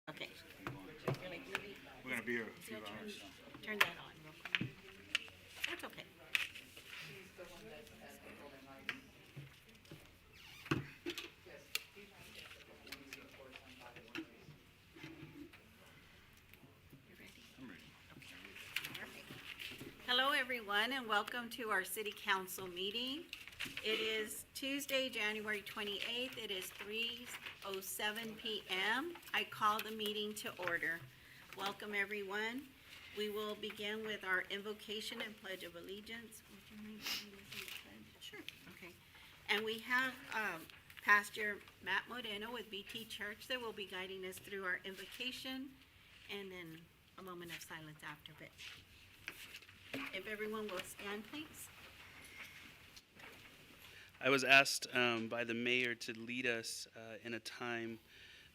Okay. We're gonna be here a few hours. Turn that on real quick. That's okay. You ready? I'm ready. All right. Hello, everyone, and welcome to our city council meeting. It is Tuesday, January 28th. It is 3:07 p.m. I call the meeting to order. Welcome, everyone. We will begin with our invocation and pledge of allegiance. Would you mind leading us in the pledge? Sure. Okay. And we have Pastor Matt Moreno with BT Church that will be guiding us through our invocation and then a moment of silence after it. If everyone will stand, please. I was asked by the mayor to lead us in a time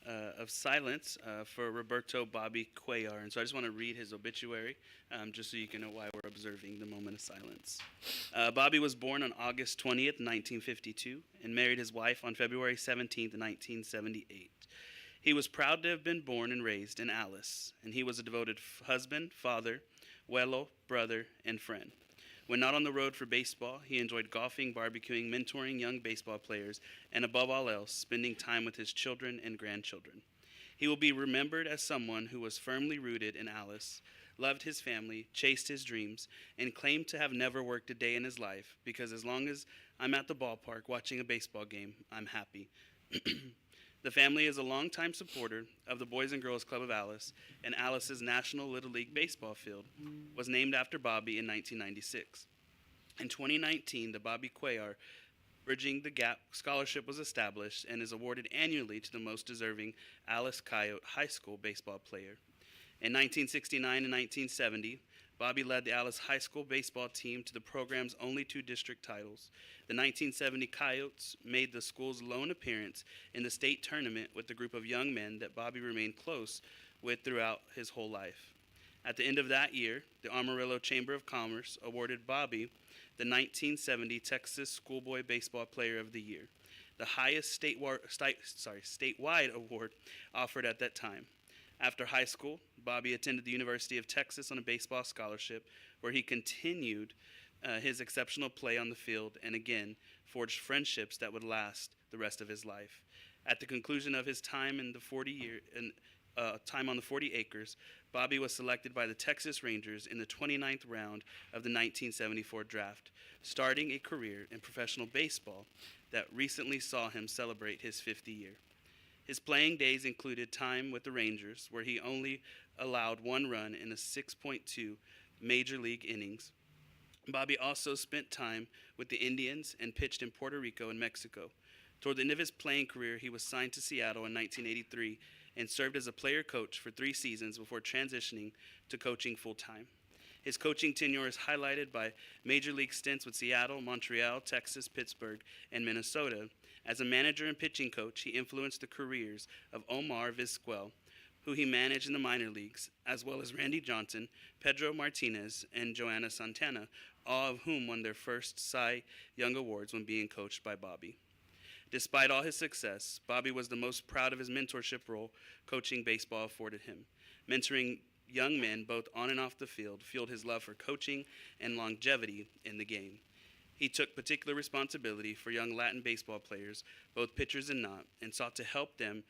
of silence for Roberto Bobby Cuellar. And so I just want to read his obituary just so you can know why we're observing the moment of silence. Bobby was born on August 20th, 1952, and married his wife on February 17th, 1978. He was proud to have been born and raised in Alice, and he was a devoted husband, father, abuelo, brother, and friend. When not on the road for baseball, he enjoyed golfing, barbecuing, mentoring young baseball players, and above all else, spending time with his children and grandchildren. He will be remembered as someone who was firmly rooted in Alice, loved his family, chased his dreams, and claimed to have never worked a day in his life because as long as I'm at the ballpark watching a baseball game, I'm happy. The family is a longtime supporter of the Boys and Girls Club of Alice, and Alice's National Little League baseball field was named after Bobby in 1996. In 2019, the Bobby Cuellar Bridging the Gap Scholarship was established and is awarded annually to the most deserving Alice Coyote High School baseball player. In 1969 and 1970, Bobby led the Alice High School baseball team to the program's only two district titles. The 1970 Coyotes made the school's lone appearance in the state tournament with the group of young men that Bobby remained close with throughout his whole life. At the end of that year, the Amarillo Chamber of Commerce awarded Bobby the 1970 Texas Schoolboy Baseball Player of the Year, the highest statewide award offered at that time. After high school, Bobby attended the University of Texas on a baseball scholarship, where he continued his exceptional play on the field and again forged friendships that would last the rest of his life. At the conclusion of his time in the 40 time on the 40 acres, Bobby was selected by the Texas Rangers in the 29th round of the 1974 draft, starting a career in professional baseball that recently saw him celebrate his 50th year. His playing days included time with the Rangers, where he only allowed one run in a 6.2 major league innings. Bobby also spent time with the Indians and pitched in Puerto Rico and Mexico. Toward the end of his playing career, he was signed to Seattle in 1983 and served as a player coach for 3 seasons before transitioning to coaching full-time. His coaching tenure is highlighted by major league stints with Seattle, Montreal, Texas, Pittsburgh, and Minnesota. As a manager and pitching coach, he influenced the careers of Omar Vizquel, who he managed in the minor leagues, as well as Randy Johnson, Pedro Martinez, and Joanna Santana, all of whom won their first Cy Young Awards when being coached by Bobby. Despite all his success, Bobby was the most proud of his mentorship role coaching baseball afforded him. Mentoring young men both on and off the field fueled his love for coaching and longevity in the game. He took particular responsibility for young Latin baseball players, both pitchers and not, and sought to help them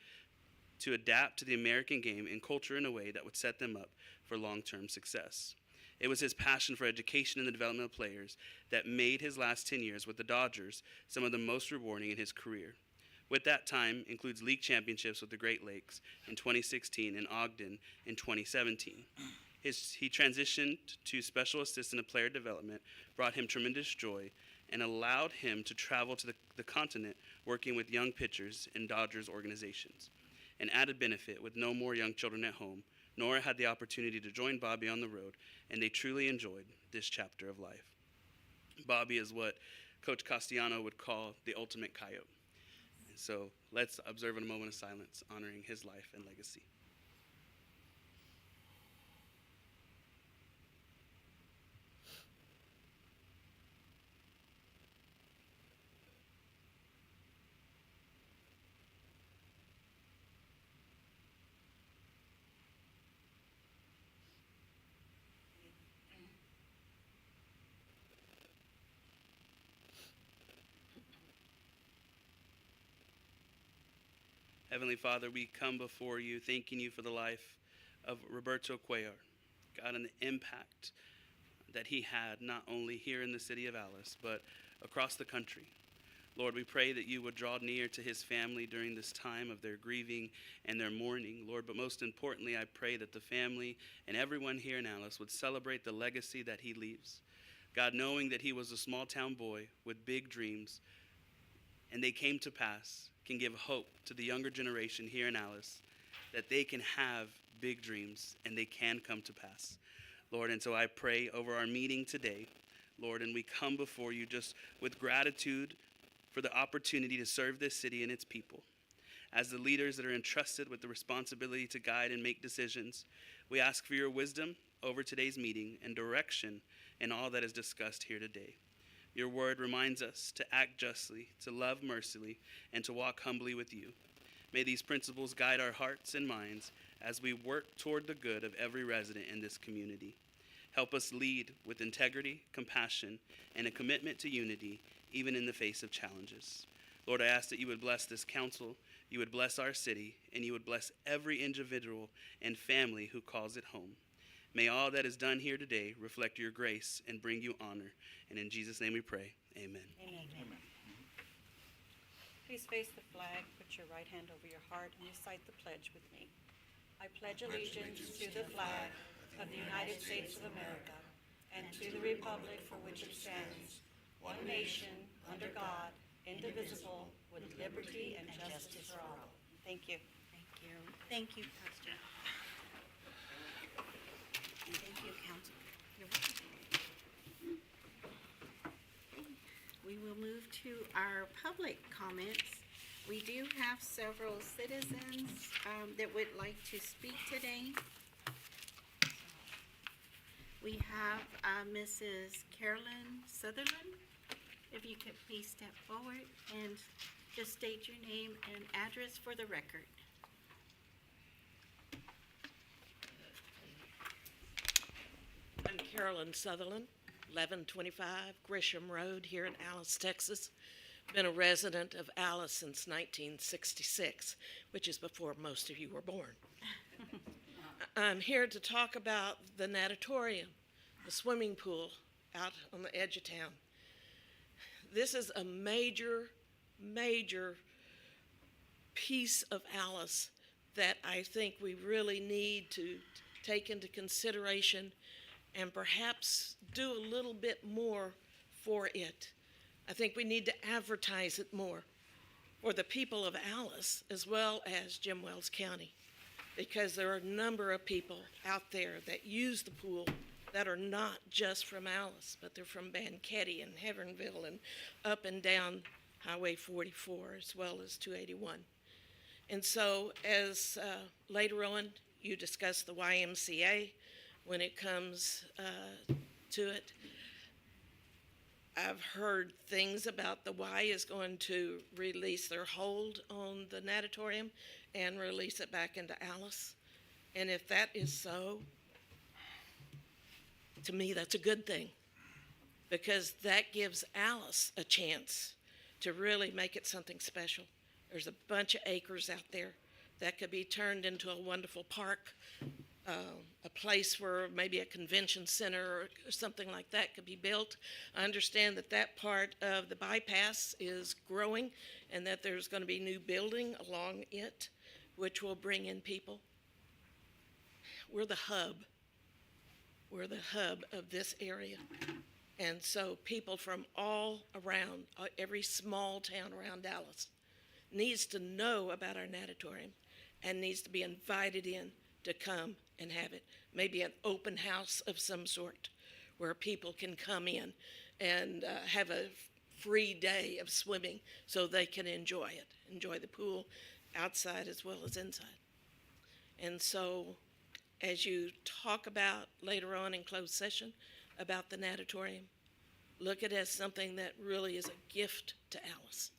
to adapt to the American game and culture in a way that would set them up for long-term success. It was his passion for education and the development of players that made his last 10 years with the Dodgers some of the most rewarding in his career. With that time includes league championships with the Great Lakes in 2016 and Ogden in 2017. He transitioned to special assistant of player development, brought him tremendous joy, and allowed him to travel to the continent working with young pitchers in Dodgers organizations. An added benefit, with no more young children at home, Nora had the opportunity to join Bobby on the road, and they truly enjoyed this chapter of life. Bobby is what Coach Castellano would call the ultimate coyote. So let's observe in a moment of silence, honoring his life and legacy. Heavenly Father, we come before you thanking you for the life of Roberto Cuellar, God, and the impact that he had not only here in the city of Alice, but across the country. Lord, we pray that you would draw near to his family during this time of their grieving and their mourning, Lord. But most importantly, I pray that the family and everyone here in Alice would celebrate the legacy that he leaves. God, knowing that he was a small town boy with big dreams, and they came to pass, can give hope to the younger generation here in Alice that they can have big dreams and they can come to pass. Lord, and so I pray over our meeting today, Lord, and we come before you just with gratitude for the opportunity to serve this city and its people. As the leaders that are entrusted with the responsibility to guide and make decisions, we ask for your wisdom over today's meeting and direction in all that is discussed here today. Your word reminds us to act justly, to love mercifully, and to walk humbly with you. May these principles guide our hearts and minds as we work toward the good of every resident in this community. Help us lead with integrity, compassion, and a commitment to unity, even in the face of challenges. Lord, I ask that you would bless this council, you would bless our city, and you would bless every individual and family who calls it home. May all that is done here today reflect your grace and bring you honor. And in Jesus' name we pray, amen. Amen. Please face the flag, put your right hand over your heart, and recite the pledge with me. I pledge allegiance to the flag of the United States of America and to the republic for which it stands, one nation, under God, indivisible, with liberty and justice for all. Thank you. Thank you. Thank you, Pastor. And thank you, Council. You're welcome. We will move to our public comments. We do have several citizens that would like to speak today. We have Mrs. Carolyn Sutherland. If you could please step forward and just state your name and address for the record. I'm Carolyn Sutherland, 1125 Grisham Road here in Alice, Texas. Been a resident of Alice since 1966, which is before most of you were born. I'm here to talk about the natatorium, the swimming pool out on the edge of town. This is a major piece of Alice that I think we really need to take into consideration and perhaps do a little bit more for it. I think we need to advertise it more for the people of Alice as well as Jim Wells County, because there are a number of people out there that use the pool that are not just from Alice, but they're from Banquetti and Heavernville and up and down Highway 44 as well as 281. And so as later on you discuss the YMCA when it comes to it, I've heard things about the Y is going to release their hold on the natatorium and release it back into Alice. And if that is so, to me, that's a good thing, because that gives Alice a chance to really make it something special. There's a bunch of acres out there that could be turned into a wonderful park, a place where maybe a convention center or something like that could be built. I understand that that part of the bypass is growing and that there's going to be new building along it, which will bring in people. We're the hub. We're the hub of this area. And so people from all around, every small town around Dallas, needs to know about our natatorium and needs to be invited in to come and have it. Maybe an open house of some sort where people can come in and have a free day of swimming so they can enjoy it, enjoy the pool outside as well as inside. And so as you talk about later on in closed session about the natatorium, look at it as something that really is a gift to Alice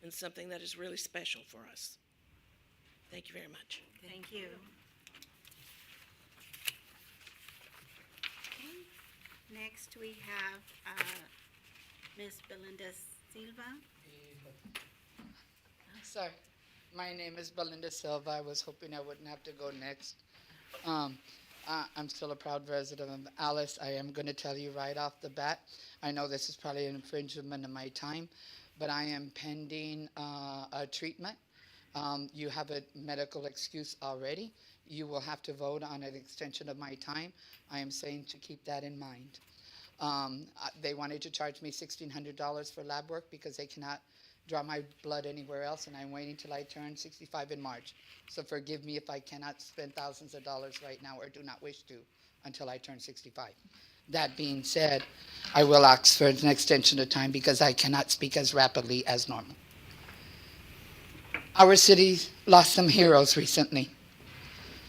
and something that is really special for us. Thank you very much. Thank you. Okay. Next, we have Ms. Belinda Silva. Sorry. My name is Belinda Silva. I was hoping I wouldn't have to go next. I'm still a proud resident of Alice. I am going to tell you right off the bat, I know this is probably an infringement of my time, but I am pending a treatment. You have a medical excuse already. You will have to vote on an extension of my time. I am saying to keep that in mind. They wanted to charge me $1,600 for lab work because they cannot draw my blood anywhere else, and I'm waiting till I turn 65 in March. So forgive me if I cannot spend thousands of dollars right now or do not wish to until I turn 65. That being said, I will ask for an extension of time because I cannot speak as rapidly as normal. Our city lost some heroes recently.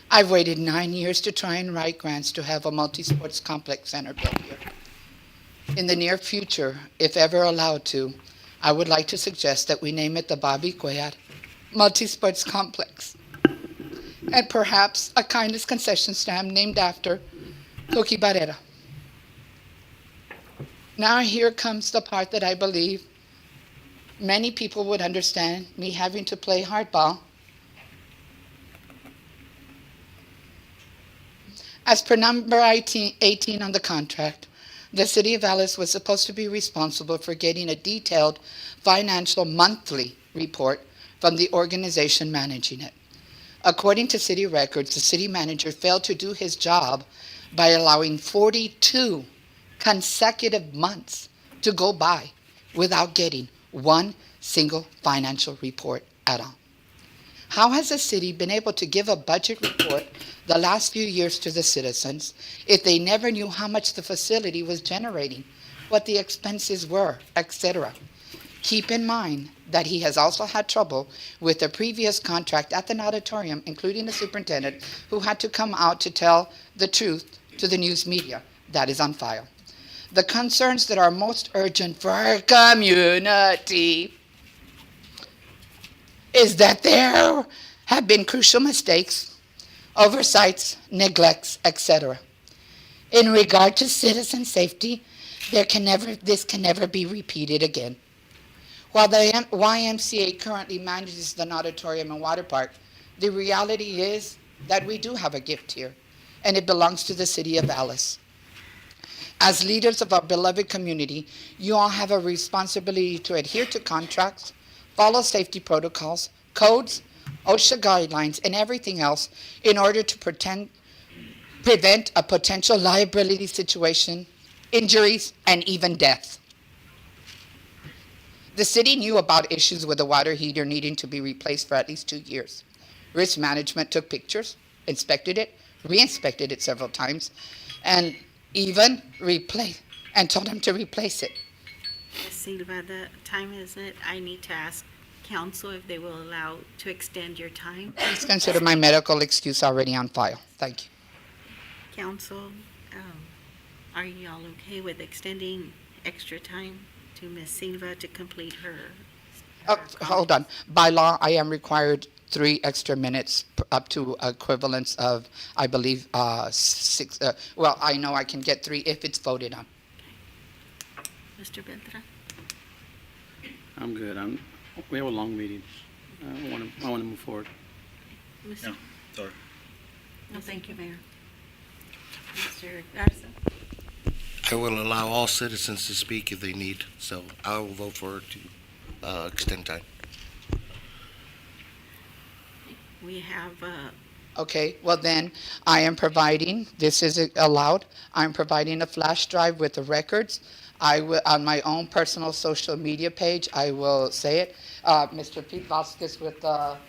I've waited 9 years to try and write grants to have a multi-sports complex center built here. In the near future, if ever allowed to, I would like to suggest that we name it the Bobby Cuellar Multi-Sports Complex, and perhaps a kindness concession stand named after Cookie Barrera. Now here comes the part that I believe many people would understand, me having to play hardball. As per number 18 on the contract, the City of Alice was supposed to be responsible for getting a detailed financial monthly report from the organization managing it. According to city records, the city manager failed to do his job by allowing 42 consecutive months to go by without getting one single financial report at all. How has the city been able to give a budget report the last few years to the citizens if they never knew how much the facility was generating, what the expenses were, etc.? Keep in mind that he has also had trouble with the previous contract at the auditorium, including the superintendent, who had to come out to tell the truth to the news media. That is on file. The concerns that are most urgent for our community is that there have been crucial mistakes, oversights, neglects, etc. In regard to citizen safety, this can never be repeated again. While the YMCA currently manages the auditorium and water park, the reality is that we do have a gift here, and it belongs to the City of Alice. As leaders of our beloved community, you all have a responsibility to adhere to contracts, follow safety protocols, codes, OSHA guidelines, and everything else in order to prevent a potential liability situation, injuries, and even death. The city knew about issues with the water heater needing to be replaced for at least 2 years. Risk management took pictures, inspected it, re-inspected it several times, and even told them to replace it. Ms. Silva, the time is it. I need to ask council if they will allow to extend your time. Please consider my medical excuse already on file. Thank you. Council, are you all okay with extending extra time to Ms. Silva to complete her? Oh, hold on. By law, I am required 3 extra minutes up to equivalence of, I believe, 6. Well, I know I can get 3 if it's voted on. Mr. Bentra? I'm good. We have a long meeting. I want to move forward. Mr. No, sorry. No, thank you, Mayor. Mr. Garza? I will allow all citizens to speak if they need, so I will vote for it to extend time. We have, Okay, well then, I am providing, this is allowed, I'm providing a flash drive with the records. I will, on my own personal social media page, I will say it. Mr. Pete Vasquez with a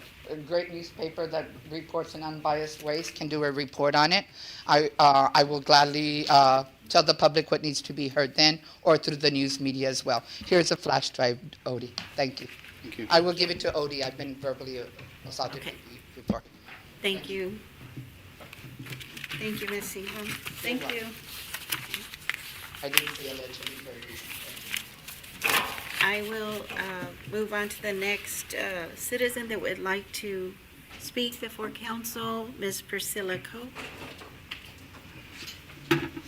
great newspaper that reports in unbiased ways can do a report on it. I will gladly tell the public what needs to be heard then, or through the news media as well. Here's a flash drive, Odie. Thank you. Thank you. I will give it to Odie. I've been verbally assaulted Okay. before. thank you. Thank you, Ms. Silva. Thank you. I didn't say allegedly very I will move on to the next citizen that would like to speak before council, Ms. Priscilla Cope.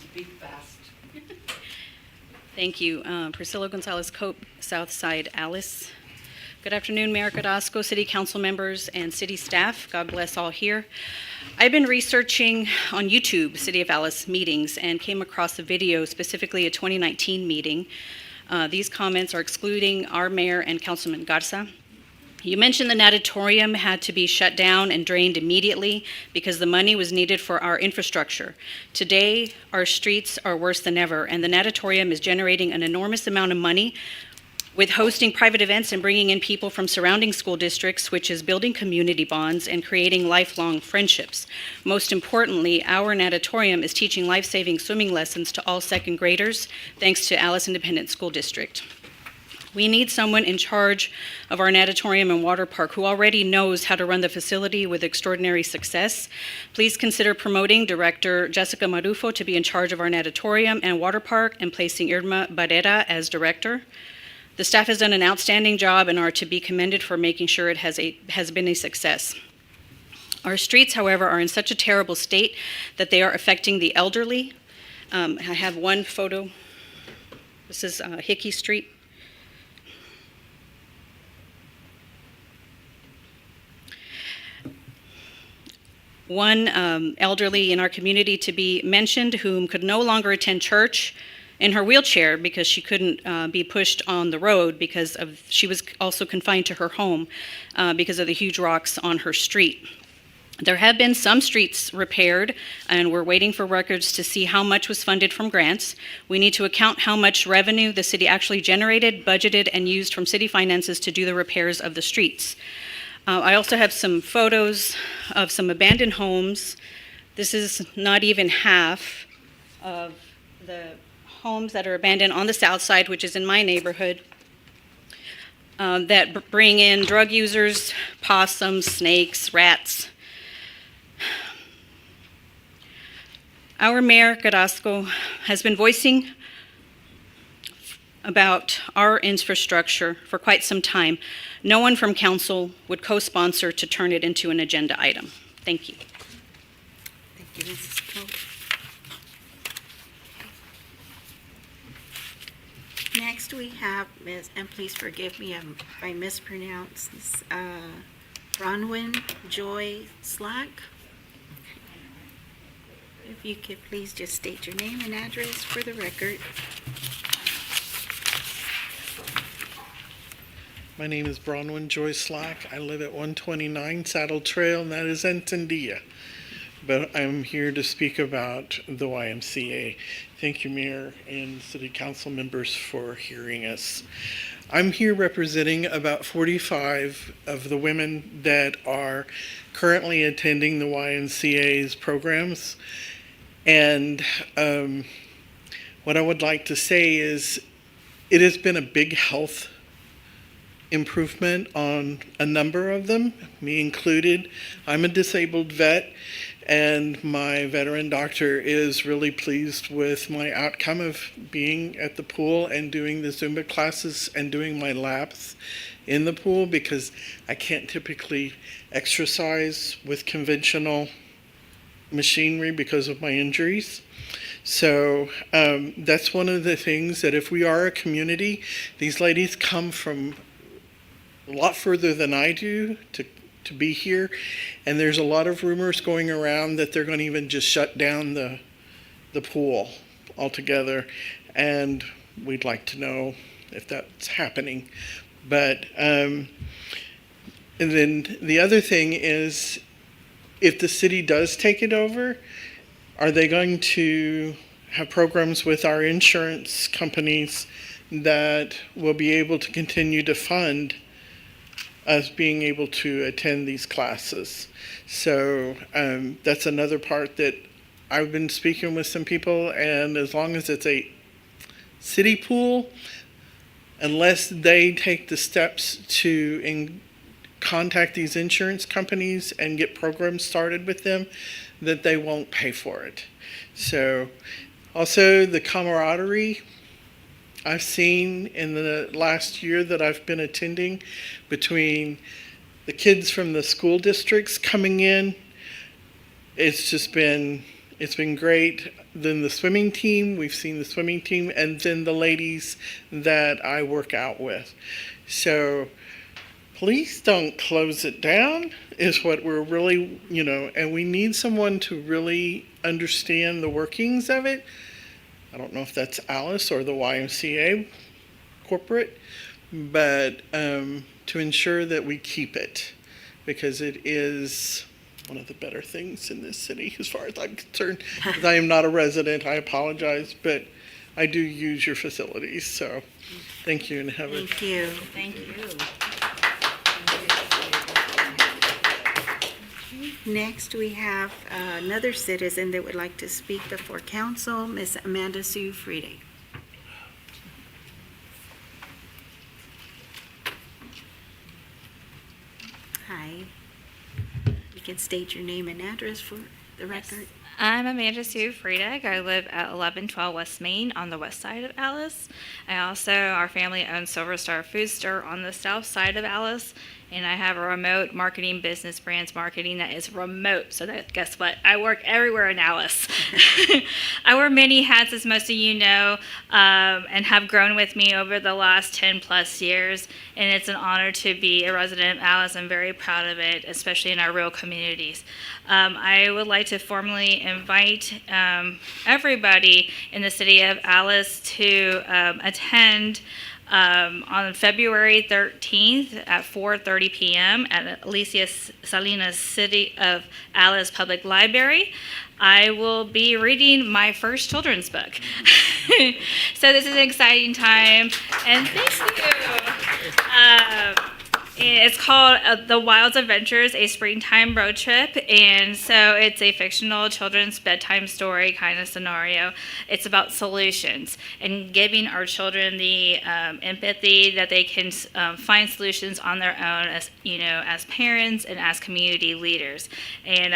Speak fast. Thank you. Priscilla Gonzalez Cope, Southside Alice. Good afternoon, Mayor Carrasco, City Council members, and city staff. God bless all here. I've been researching on YouTube City of Alice meetings and came across a video, specifically a 2019 meeting. These comments are excluding our mayor and Councilman Garza. You mentioned the natatorium had to be shut down and drained immediately because the money was needed for our infrastructure. Today, our streets are worse than ever, and the natatorium is generating an enormous amount of money with hosting private events and bringing in people from surrounding school districts, which is building community bonds and creating lifelong friendships. Most importantly, our natatorium is teaching life-saving swimming lessons to all second graders, thanks to Alice Independent School District. We need someone in charge of our natatorium and water park who already knows how to run the facility with extraordinary success. Please consider promoting Director Jessica Marufo to be in charge of our natatorium and water park and placing Irma Barrera as director. The staff has done an outstanding job and are to be commended for making sure it has been a success. Our streets, however, are in such a terrible state that they are affecting the elderly. I have one photo. This is Hickey Street. One elderly in our community to be mentioned whom could no longer attend church in her wheelchair because she couldn't be pushed on the road because she was also confined to her home because of the huge rocks on her street. There have been some streets repaired, and we're waiting for records to see how much was funded from grants. We need to account how much revenue the city actually generated, budgeted, and used from city finances to do the repairs of the streets. I also have some photos of some abandoned homes. This is not even half of the homes that are abandoned on the south side, which is in my neighborhood, that bring in drug users, possums, snakes, rats. Our mayor, Carrasco, has been voicing about our infrastructure for quite some time. No one from council would co-sponsor to turn it into an agenda item. Thank you. Thank you, Mrs. Pope. Next, we have Ms., and please forgive me if I mispronounce this, Bronwyn Joy Slack. If you could please just state your name and address for the record. My name is Bronwyn Joy Slack. I live at 129 Saddle Trail, and that is Encendia. But I'm here to speak about the YMCA. Thank you, Mayor and City Council members, for hearing us. I'm here representing about 45 of the women that are currently attending the YMCA's programs. And what I would like to say is it has been a big health improvement on a number of them, me included. I'm a disabled vet, and my veteran doctor is really pleased with my outcome of being at the pool and doing the Zumba classes and doing my laps in the pool, because I can't typically exercise with conventional machinery because of my injuries. So that's one of the things that if we are a community, these ladies come from a lot further than I do to be here, and there's a lot of rumors going around that they're going to even just shut down the pool altogether, and we'd like to know if that's happening. But and then the other thing is, if the city does take it over, are they going to have programs with our insurance companies that will be able to continue to fund us being able to attend these classes? So that's another part that I've been speaking with some people, and as long as it's a city pool, unless they take the steps to contact these insurance companies and get programs started with them, that they won't pay for it. So also the camaraderie I've seen in the last year that I've been attending between the kids from the school districts coming in, it's been great. Then the swimming team, we've seen the swimming team, and then the ladies that I work out with. So please don't close it down, is what we're really, and we need someone to really understand the workings of it. I don't know if that's Alice or the YMCA corporate, but to ensure that we keep it, because it is one of the better things in this city as far as I'm concerned. 'Cause I am not a resident, I apologize, but I do use your facilities, so thank you and have a Thank you. Thank you. Next, we have another citizen that would like to speak before council, Ms. Amanda Sue Friede. Hi. You can state your name and address for the record. I'm Amanda Sue Friedek. I live at 1112 West Main on the west side of Alice. Our family owns Silver Star Food Store on the south side of Alice. And I have a remote marketing business, brands marketing, that is remote. So guess what? I work everywhere in Alice. I wear many hats, as most of you know, and have grown with me over the last 10 plus years. And it's an honor to be a resident of Alice. I'm very proud of it, especially in our rural communities. I would like to formally invite everybody in the city of Alice to attend on February 13th at 4:30 p.m. at Alicia Salinas City of Alice Public Library. I will be reading my first children's book. So this is an exciting time, and thank you. It's called The Wilds Adventures, a Springtime Road Trip, and so it's a fictional children's bedtime story kind of scenario. It's about solutions and giving our children the empathy that they can find solutions on their own as parents and as community leaders. And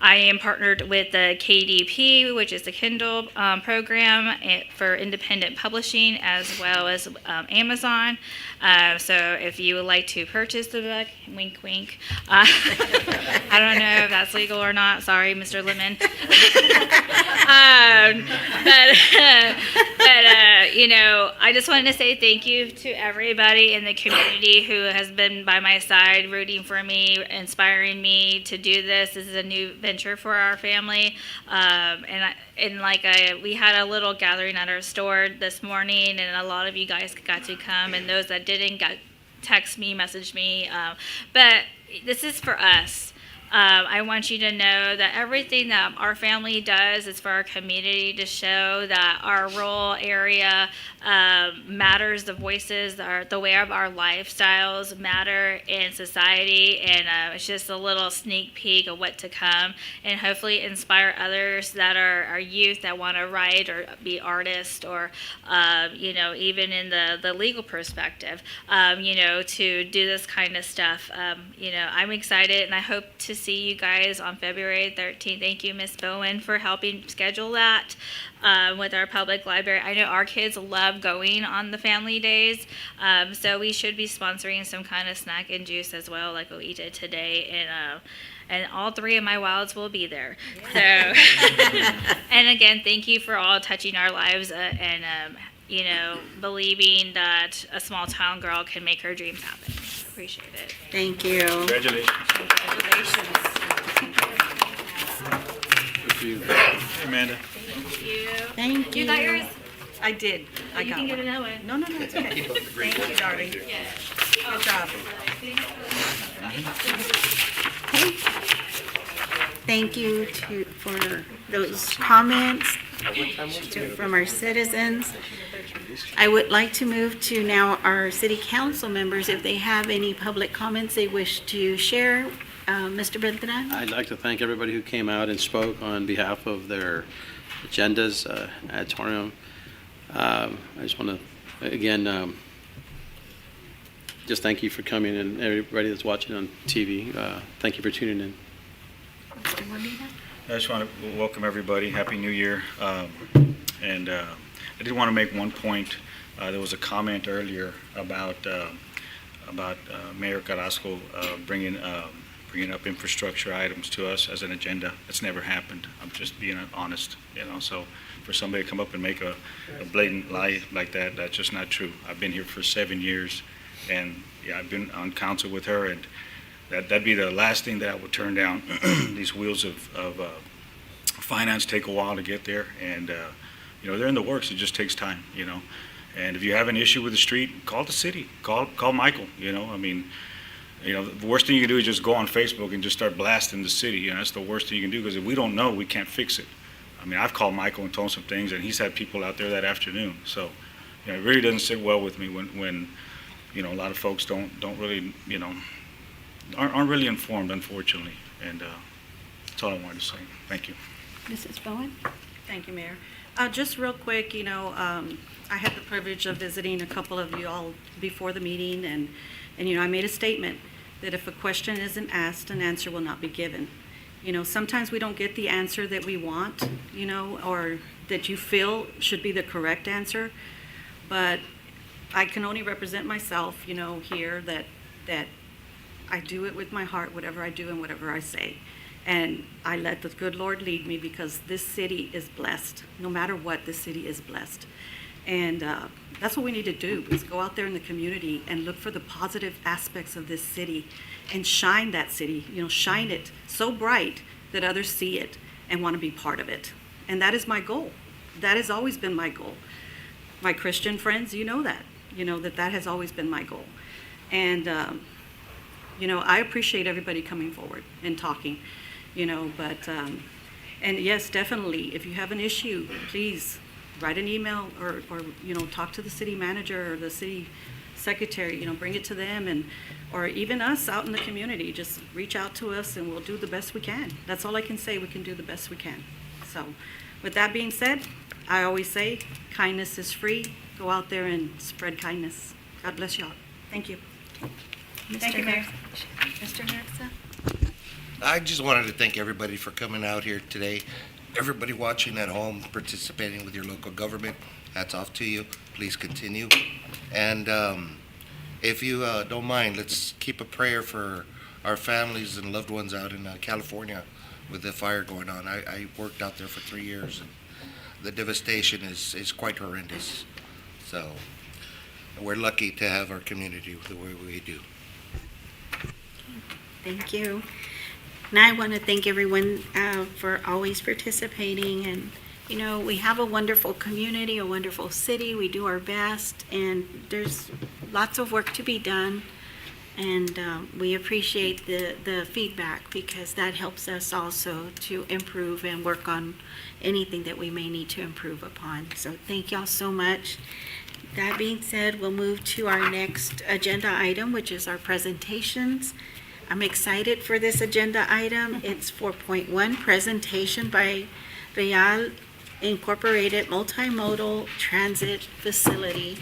I am partnered with the KDP, which is the Kindle program for independent publishing, as well as Amazon. So if you would like to purchase the book, wink, wink. I don't know if that's legal or not. Sorry, Mr. Lemon. I just wanted to say thank you to everybody in the community who has been by my side, rooting for me, inspiring me to do this. This is a new venture for our family. We had a little gathering at our store this morning, and a lot of you guys got to come, and those that didn't got text me, message me. But this is for us. I want you to know that everything that our family does is for our community, to show that our rural area matters, the voices, the way of our lifestyles matter in society, and it's just a little sneak peek of what to come, and hopefully inspire others that are youth that want to write or be artists, or even in the legal perspective, to do this kind of stuff. I'm excited, and I hope to see you guys on February 13th. Thank you, Ms. Bowen, for helping schedule that with our public library. I know our kids love going on the family days, so we should be sponsoring some kind of snack and juice as well, like what we did today. And all three of my wilds will be there. So, and again, thank you for all touching our lives and believing that a small town girl can make her dreams happen. Appreciate it. Thank you. Congratulations. Good for you. Hey, Amanda. Thank you. You got yours? I did. I You got can one. get another one. No, it's okay. Thank you, darling. Good job. Thank you for those comments from our citizens. I would like to move to now our city council members, if they have any public comments they wish to share. Mr. Beltran? I'd like to thank everybody who came out and spoke on behalf of their agendas, auditorium. I just want to, again, just thank you for coming, and everybody that's watching on TV. Thank you for tuning in. Mr. Juanita? I just want to welcome everybody. Happy New Year. And I did want to make one point. There was a comment earlier about Mayor Carrasco bringing up infrastructure items to us as an agenda. It's never happened. I'm just being honest, So for somebody to come up and make a blatant lie like that, that's just not true. I've been here for 7 years, and yeah, I've been on council with her, and that'd be the last thing that I would turn down. These wheels of finance take a while to get there, and they're in the works. It just takes time, And if you have an issue with the street, call the city, call Michael. The worst thing you can do is just go on Facebook and just start blasting the city. That's the worst thing you can do, because if we don't know, we can't fix it. I mean, I've called Michael and told him some things, and he's had people out there that afternoon. So, it really doesn't sit well with me when a lot of folks don't really, aren't really informed, unfortunately. And that's all I wanted to say. Thank you. Mrs. Bowen? Thank you, Mayor. Just real quick, I had the privilege of visiting a couple of you all before the meeting, and I made a statement that if a question isn't asked, an answer will not be given. Sometimes we don't get the answer that we want, or that you feel should be the correct answer, but I can only represent myself, here, that I do it with my heart, whatever I do and whatever I say. And I let the good Lord lead me, because this city is blessed. No matter what, this city is blessed. And that's what we need to do, is go out there in the community and look for the positive aspects of this city and shine that city, shine it so bright that others see it and want to be part of it. And that is my goal. That has always been my goal. My Christian friends, that has always been my goal. And, I appreciate everybody coming forward and talking. And yes, definitely, if you have an issue, please write an email or talk to the city manager or the city secretary, bring it to them, or even us out in the community. Just reach out to us and we'll do the best we can. That's all I can say. We can do the best we can. So with that being said, I always say kindness is free. Go out there and spread kindness. God bless y'all. Thank you. Thank you, Mayor. Mr. Nerxa? I just wanted to thank everybody for coming out here today. Everybody watching at home, participating with your local government, hats off to you. Please continue. And if you don't mind, let's keep a prayer for our families and loved ones out in California with the fire going on. I worked out there for 3 years, and the devastation is quite horrendous. So we're lucky to have our community the way we do. Thank you. And I want to thank everyone for always participating. And, we have a wonderful community, a wonderful city. We do our best, and there's lots of work to be done. And we appreciate the feedback, because that helps us also to improve and work on anything that we may need to improve upon. So thank y'all so much. That being said, we'll move to our next agenda item, which is our presentations. I'm excited for this agenda item. It's 4.1, presentation by Real Incorporated Multimodal Transit Facility.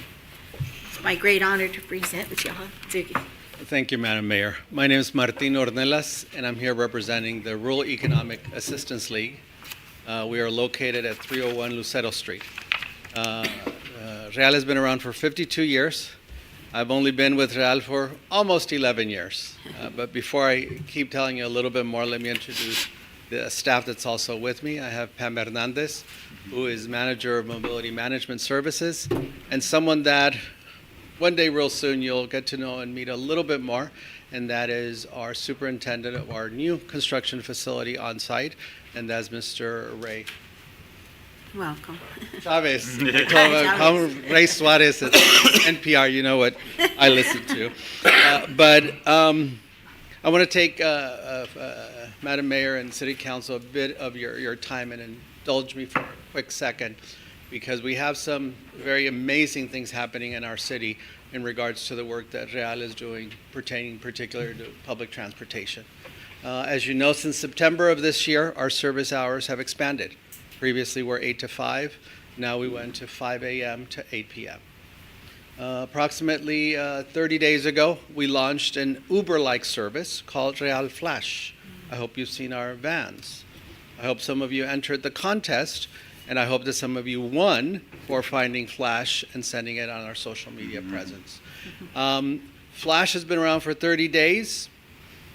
It's my great honor to present with y'all. Thank you, Madam Mayor. My name is Martin Ornelas, and I'm here representing the Rural Economic Assistance League. We are located at 301 Lucero Street. Real has been around for 52 years. I've only been with Real for almost 11 years. But before I keep telling you a little bit more, let me introduce the staff that's also with me. I have Pam Hernandez, who is Manager of Mobility Management Services, and someone that one day real soon you'll get to know and meet a little bit more, and that is our superintendent of our new construction facility on site, and that's Mr. Ray Welcome. Chavez. Call him Ray Suarez at NPR. You know what I listen to. But I want to take Madam Mayor and City Council a bit of your time and indulge me for a quick second, because we have some very amazing things happening in our city in regards to the work that Real is doing pertaining particularly to public transportation. As you know, since September of this year, our service hours have expanded. Previously, we're 8 to 5. Now we went to 5 a.m. to 8 p.m. Approximately 30 days ago, we launched an Uber-like service called Real Flash. I hope you've seen our vans. I hope some of you entered the contest, and I hope that some of you won for finding Flash and sending it on our social media presence. Flash has been around for 30 days,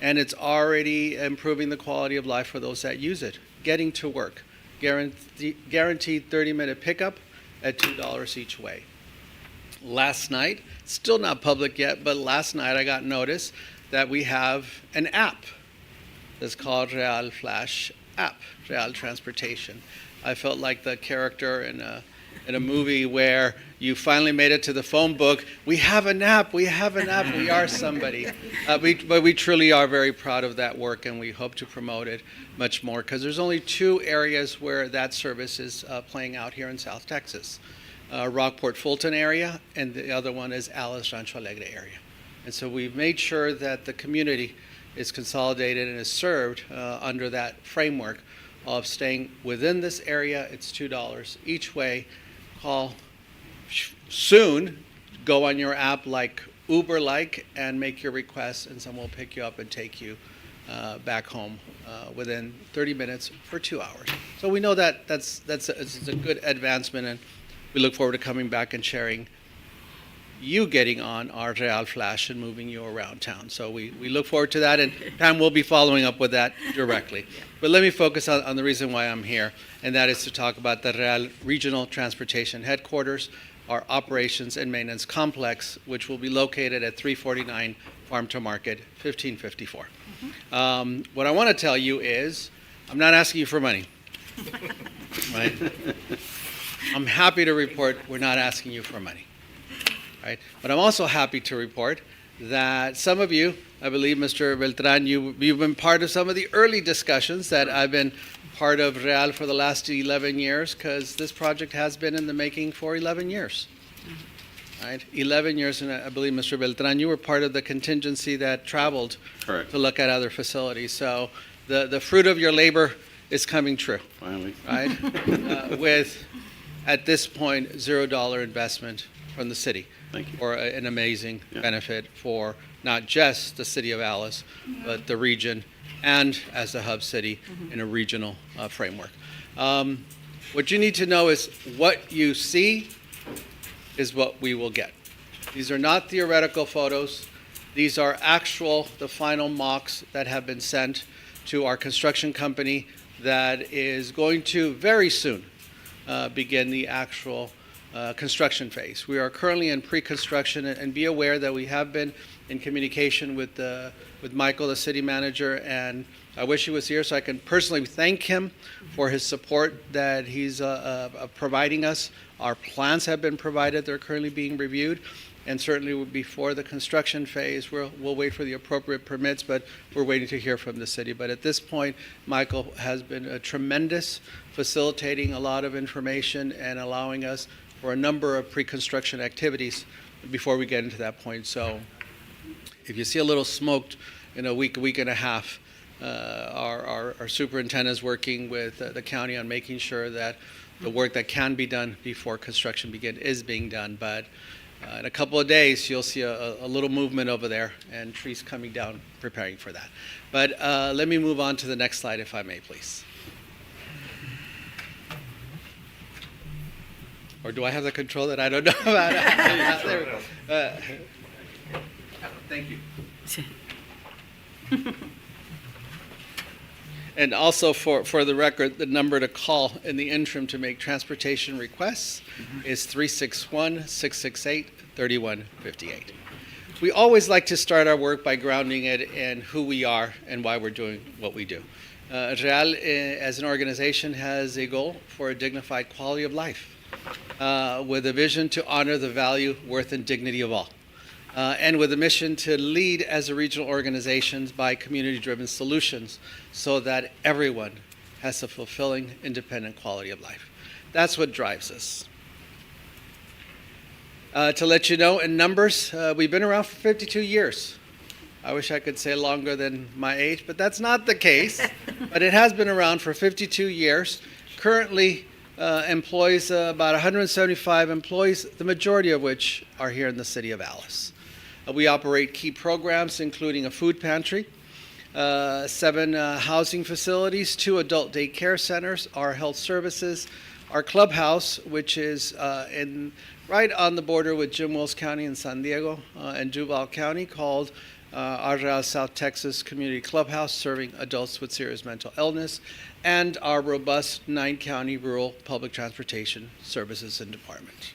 and it's already improving the quality of life for those that use it. Getting to work. Guaranteed 30-minute pickup at $2 each way. last night, still not public yet, but last night I got notice that we have an app that's called Real Flash app, Real Transportation. I felt like the character in a movie where you finally made it to the phone book. We have an app, we have an app, we are somebody. But we truly are very proud of that work, and we hope to promote it much more, because there's only 2 areas where that service is playing out here in South Texas. Rockport Fulton area, and the other one is Alice Rancho Alegre area. And so we've made sure that the community is consolidated and is served under that framework of staying within this area. It's $2 each way. Call soon, go on your app like Uber-like and make your request, and someone will pick you up and take you back home within 30 minutes for 2 hours. So we know that it's a good advancement, and we look forward to coming back and sharing you getting on our Real Flash and moving you around town. So we look forward to that, and Pam will be following up with that directly. But let me focus on the reason why I'm here, and that is to talk about the Real Regional Transportation Headquarters, our operations and maintenance complex, which will be located at 349 Farm to Market, 1554. What I want to tell you is, I'm not asking you for money, right? I'm happy to report we're not asking you for money. Right? But I'm also happy to report that some of you, I believe, Mr. Beltran, you've been part of some of the early discussions that I've been part of Real for the last 11 years, because this project has been in the making for 11 years. Right? 11 years, and I believe, Mr. Beltran, you were part of the contingency that traveled Correct. to look at other facilities. So the fruit of your labor is coming true. Finally. Right? With, at this point, $0 investment from the city. Thank you. For an amazing Yeah. benefit for not just the city of Alice, but the region, and as a hub city in a regional framework. What you need to know is what you see is what we will get. These are not theoretical photos. These are actual, the final mocks that have been sent to our construction company that is going to very soon begin the actual construction phase. We are currently in pre-construction, and be aware that we have been in communication with Michael, the city manager, and I wish he was here so I can personally thank him for his support that he's providing us. Our plans have been provided. They're currently being reviewed, and certainly before the construction phase, we'll wait for the appropriate permits, but we're waiting to hear from the city. But at this point, Michael has been a tremendous, facilitating a lot of information and allowing us for a number of pre-construction activities before we get into that point. So if you see a little smoked in a week and a half, our superintendent is working with the county on making sure that the work that can be done before construction begins is being done. But in a couple of days, you'll see a little movement over there and trees coming down preparing for that. But let me move on to the next slide, if I may, please. Or do I have the control that I don't know about? There we go. Thank you. And also for the record, the number to call in the interim to make transportation requests is 361-668-3158. We always like to start our work by grounding it in who we are and why we're doing what we do. Real, as an organization, has a goal for a dignified quality of life, with a vision to honor the value, worth, and dignity of all, and with a mission to lead as a regional organization by community-driven solutions so that everyone has a fulfilling, independent quality of life. That's what drives us. To let you know, in numbers, we've been around for 52 years. I wish I could say longer than my age, but that's not the case. But it has been around for 52 years. Currently, employs about 175 employees, the majority of which are here in the city of Alice. We operate key programs, including a food pantry, 7 housing facilities, 2 adult day care centers, our health services, our clubhouse, which is right on the border with Jim Wells County in San Diego and Duval County, called our Real South Texas Community Clubhouse, serving adults with serious mental illness, and our robust 9-county rural public transportation services and department.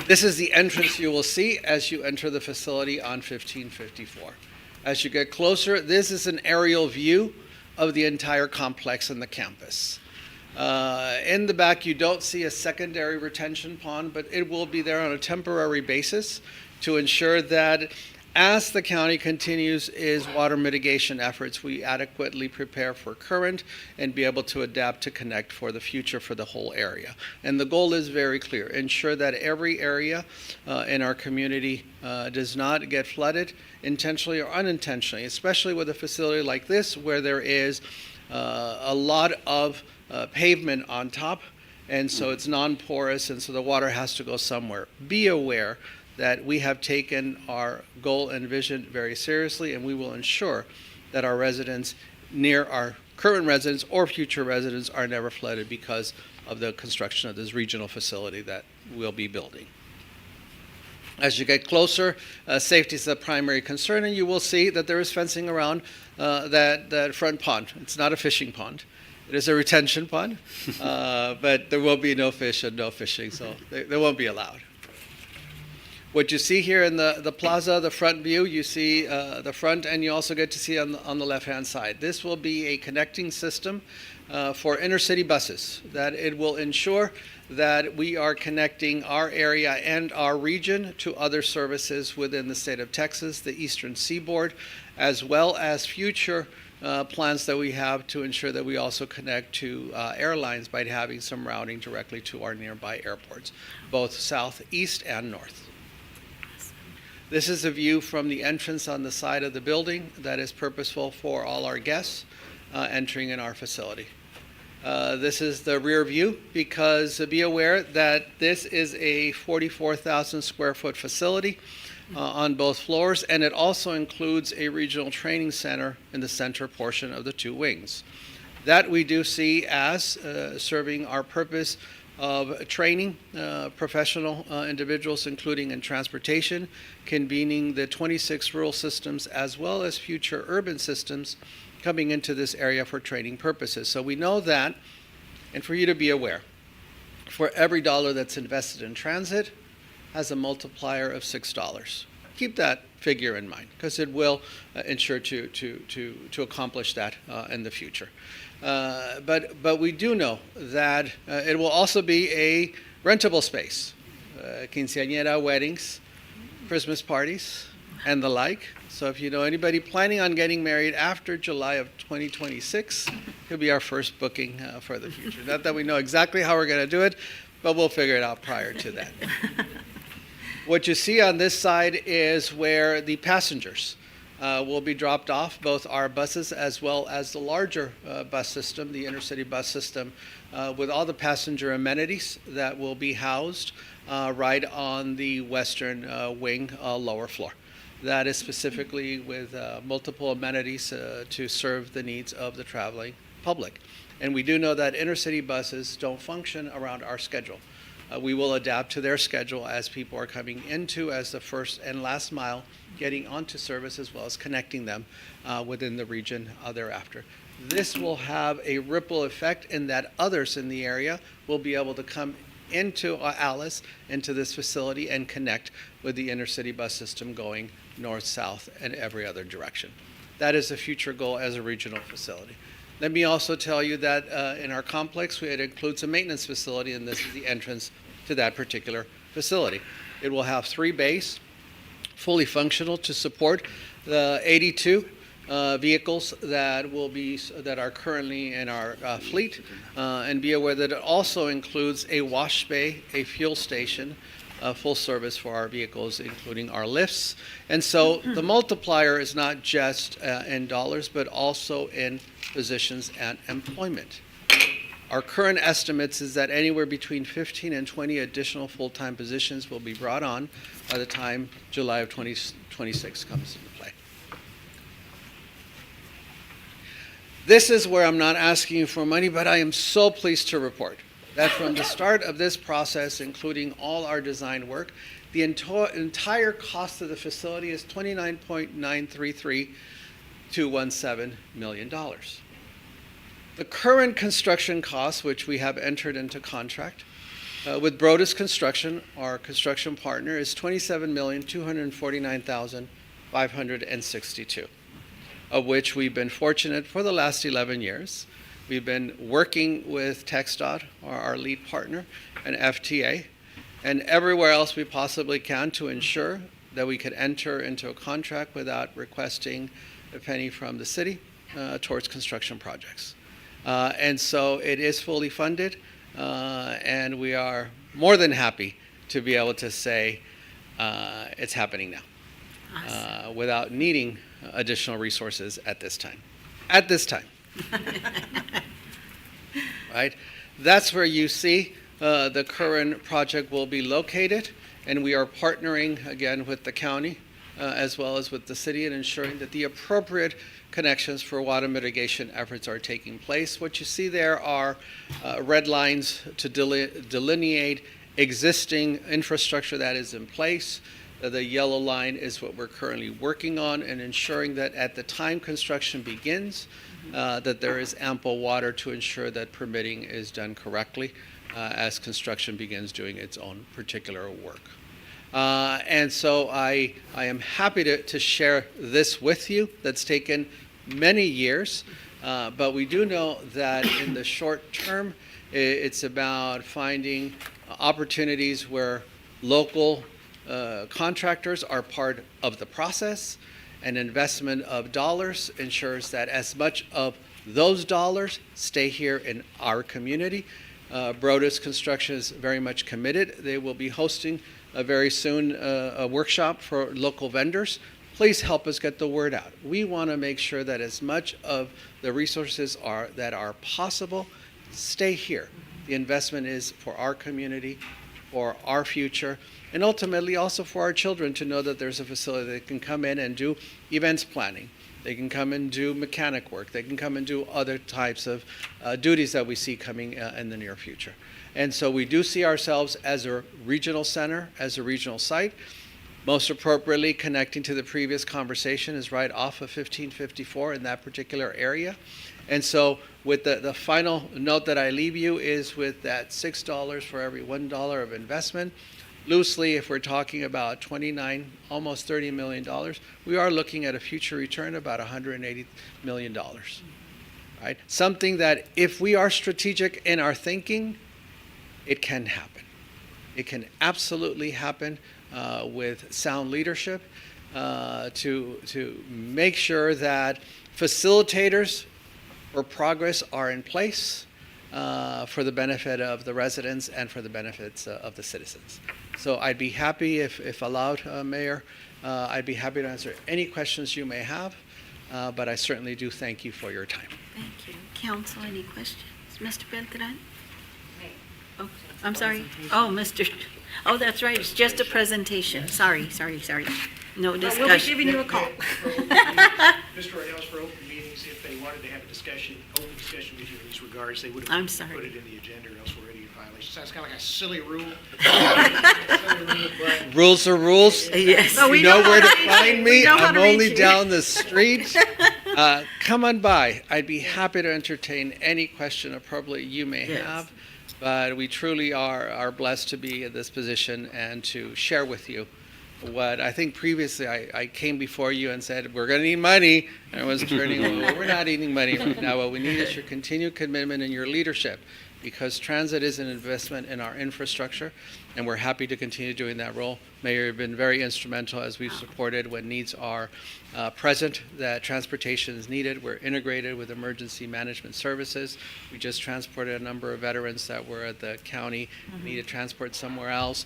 This is the entrance you will see as you enter the facility on 1554. As you get closer, this is an aerial view of the entire complex and the campus. In the back, you don't see a secondary retention pond, but it will be there on a temporary basis to ensure that as the county continues its water mitigation efforts, we adequately prepare for current and be able to adapt to connect for the future for the whole area. And the goal is very clear: ensure that every area in our community does not get flooded intentionally or unintentionally, especially with a facility like this where there is a lot of pavement on top, and so it's non-porous, and so the water has to go somewhere. Be aware that we have taken our goal and vision very seriously, and we will ensure that our residents, near our current residents or future residents, are never flooded because of the construction of this regional facility that we'll be building. As you get closer, safety is the primary concern, and you will see that there is fencing around that front pond. It's not a fishing pond. It is a retention pond, but there will be no fish and no fishing, so they won't be allowed. What you see here in the plaza, the front view, you see the front, and you also get to see on the left-hand side. This will be a connecting system for intercity buses, that it will ensure that we are connecting our area and our region to other services within the state of Texas, the Eastern Seaboard, as well as future plans that we have to ensure that we also connect to airlines by having some routing directly to our nearby airports, both south, east, and north. This is a view from the entrance on the side of the building that is purposeful for all our guests entering in our facility. This is the rear view, because be aware that this is a 44,000 square foot facility on both floors, and it also includes a regional training center in the center portion of the two wings. That we do see as serving our purpose of training professional individuals, including in transportation, convening the 26 rural systems as well as future urban systems coming into this area for training purposes. So we know that, and for you to be aware, for every dollar that's invested in transit has a multiplier of $6. Keep that figure in mind, because it will ensure to accomplish that in the future. But we do know that it will also be a rentable space, quinceañera weddings, Christmas parties, and the like. So if you know anybody planning on getting married after July of 2026, it'll be our first booking for the future. Not that we know exactly how we're going to do it, but we'll figure it out prior to that. What you see on this side is where the passengers will be dropped off, both our buses as well as the larger bus system, the intercity bus system, with all the passenger amenities that will be housed right on the western wing lower floor. That is specifically with multiple amenities to serve the needs of the traveling public. And we do know that intercity buses don't function around our schedule. We will adapt to their schedule as people are coming into as the first and last mile, getting onto service, as well as connecting them within the region thereafter. This will have a ripple effect in that others in the area will be able to come into Alice, into this facility, and connect with the intercity bus system going north, south, and every other direction. That is a future goal as a regional facility. Let me also tell you that in our complex, it includes a maintenance facility, and this is the entrance to that particular facility. It will have 3 bays, fully functional to support the 82 vehicles that are currently in our fleet, and be aware that it also includes a wash bay, a fuel station, full service for our vehicles, including our lifts. And so the multiplier is not just in dollars, but also in positions and employment. Our current estimates is that anywhere between 15 and 20 additional full-time positions will be brought on by the time July of 2026 comes into play. This is where I'm not asking you for money, but I am so pleased to report that from the start of this process, including all our design work, the entire cost of the facility is $29.933 million. The current construction costs, which we have entered into contract, with Brodus Construction, our construction partner, is $27,249,562, of which we've been fortunate for the last 11 years. We've been working with TxDOT, our lead partner, and FTA, and everywhere else we possibly can to ensure that we could enter into a contract without requesting a penny from the city towards construction projects. And so it is fully funded, and we are more than happy to be able to say it's happening now without needing additional resources at this time. At this time. Right? That's where you see the current project will be located, and we are partnering again with the county as well as with the city in ensuring that the appropriate connections for water mitigation efforts are taking place. What you see there are red lines to delineate existing infrastructure that is in place. The yellow line is what we're currently working on and ensuring that at the time construction begins, that there is ample water to ensure that permitting is done correctly as construction begins doing its own particular work. And so I am happy to share this with you. That's taken many years, but we do know that in the short term, it's about finding opportunities where local contractors are part of the process. An investment of dollars ensures that as much of those dollars stay here in our community. Brodus Construction is very much committed. They will be hosting very soon a workshop for local vendors. Please help us get the word out. We want to make sure that as much of the resources that are possible stay here. The investment is for our community, for our future, and ultimately also for our children to know that there's a facility that can come in and do events planning. They can come and do mechanic work. They can come and do other types of duties that we see coming in the near future. And so we do see ourselves as a regional center, as a regional site. Most appropriately connecting to the previous conversation is right off of 1554 in that particular area. And so with the final note that I leave you is with that $6 for every $1 of investment. Loosely, if we're talking about 29, almost $30 million, we are looking at a future return of about $180 million. Right? Something that if we are strategic in our thinking, it can happen. It can absolutely happen with sound leadership to make sure that facilitators for progress are in place for the benefit of the residents and for the benefits of the citizens. So I'd be happy, if allowed, Mayor, I'd be happy to answer any questions you may have, but I certainly do thank you for your time. Thank you. Council, any questions? Mr. Beltran? Oh, I'm sorry. Oh, oh, that's right. It's just a presentation. Sorry. No discussion. We'll be giving you a call. Mr. Rayos, for open meetings, if they wanted to have open discussion with you in these regards, they would I'm have sorry. put it in the agenda, or else we're already in violation. Sounds kind of like a silly rule. But Rules are rules. Yes. No, we You know know where how to to reach you. find We me. know how I'm to reach only you. down the street. Come on by. I'd be happy to entertain any question appropriately you may Yes. have. But we truly are blessed to be in this position and to share with you what I think previously I came before you and said, we're going to need money. And everyone's turning, well, we're not needing money right now. What we need is your continued commitment and your leadership, because transit is an investment in our infrastructure, and we're happy to continue doing that role. Mayor, you've been very instrumental as we've supported when needs are present, that transportation is needed. We're integrated with emergency management services. We just transported a number of veterans that were at the county, needed transport somewhere else.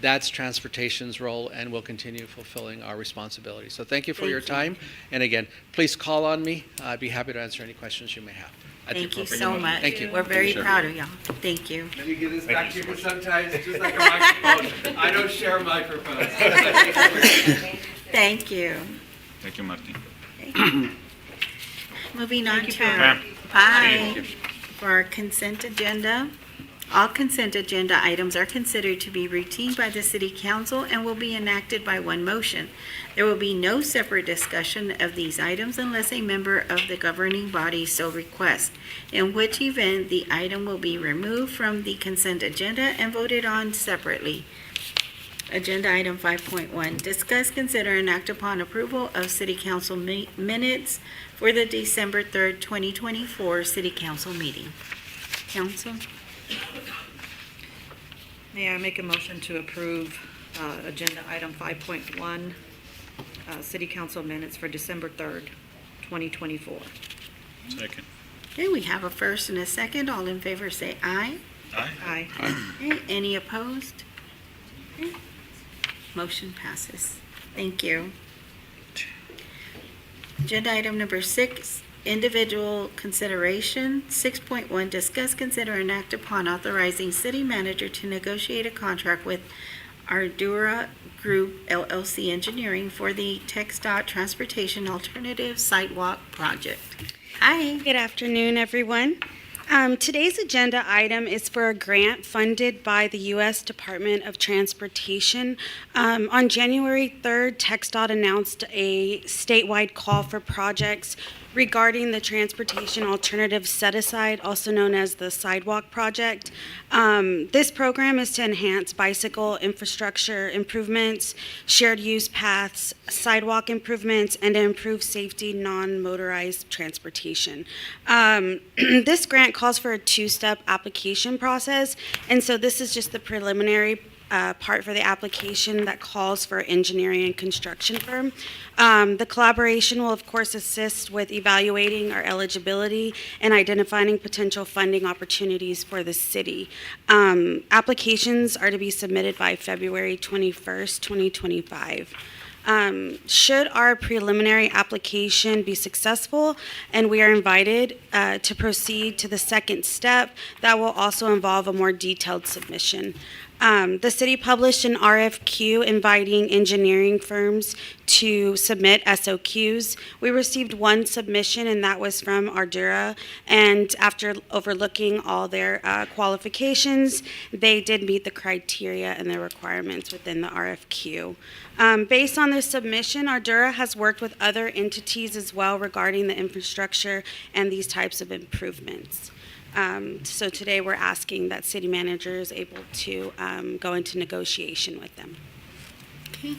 That's transportation's role, and we'll continue fulfilling our responsibility. So thank you for your time. And again, please call on me. I'd be happy to answer any questions you may have. at the Thank you appropriate so moment. much. Thank you. We're very proud of y'all. Thank you. Let me give this back to you sometimes, just like a microphone. I don't share microphones. Thank you. Thank you, Martin. Moving on Thank you, to Pam. 5 for our consent agenda. All consent agenda items are considered to be routine by the City Council and will be enacted by one motion. There will be no separate discussion of these items unless a member of the governing body so requests, in which event the item will be removed from the consent agenda and voted on separately. Agenda item 5.1, discuss, consider, and act upon approval of City Council minutes for the December 3rd, 2024 City Council meeting. Council? May I make a motion to approve agenda item 5.1, City Council minutes for December 3rd, 2024? Second. Okay, we have a first and a second. All in favor say aye. Aye. Okay, any opposed? Okay. Motion passes. Thank you. Agenda item number 6, individual consideration. 6.1, discuss, consider, and act upon authorizing city manager to negotiate a contract with Ardura Group LLC Engineering for the TxDOT Transportation Alternative Sidewalk Project. Hi. Good afternoon, everyone. Today's agenda item is for a grant funded by the U.S. Department of Transportation. On January 3rd, TxDOT announced a statewide call for projects regarding the Transportation Alternative Set-Aside, also known as the Sidewalk Project. This program is to enhance bicycle infrastructure improvements, shared use paths, sidewalk improvements, and to improve safety non-motorized transportation. This grant calls for a two-step application process, and so this is just the preliminary part for the application that calls for engineering and construction firm. The collaboration will, of course, assist with evaluating our eligibility and identifying potential funding opportunities for the city. Applications are to be submitted by February 21st, 2025. Should our preliminary application be successful and we are invited to proceed to the second step, that will also involve a more detailed submission. The city published an RFQ inviting engineering firms to submit SOQs. We received one submission, and that was from Ardura. And after overlooking all their qualifications, they did meet the criteria and the requirements within the RFQ. Based on their submission, Ardura has worked with other entities as well regarding the infrastructure and these types of improvements. So today we're asking that city manager is able to go into negotiation with them. Okay.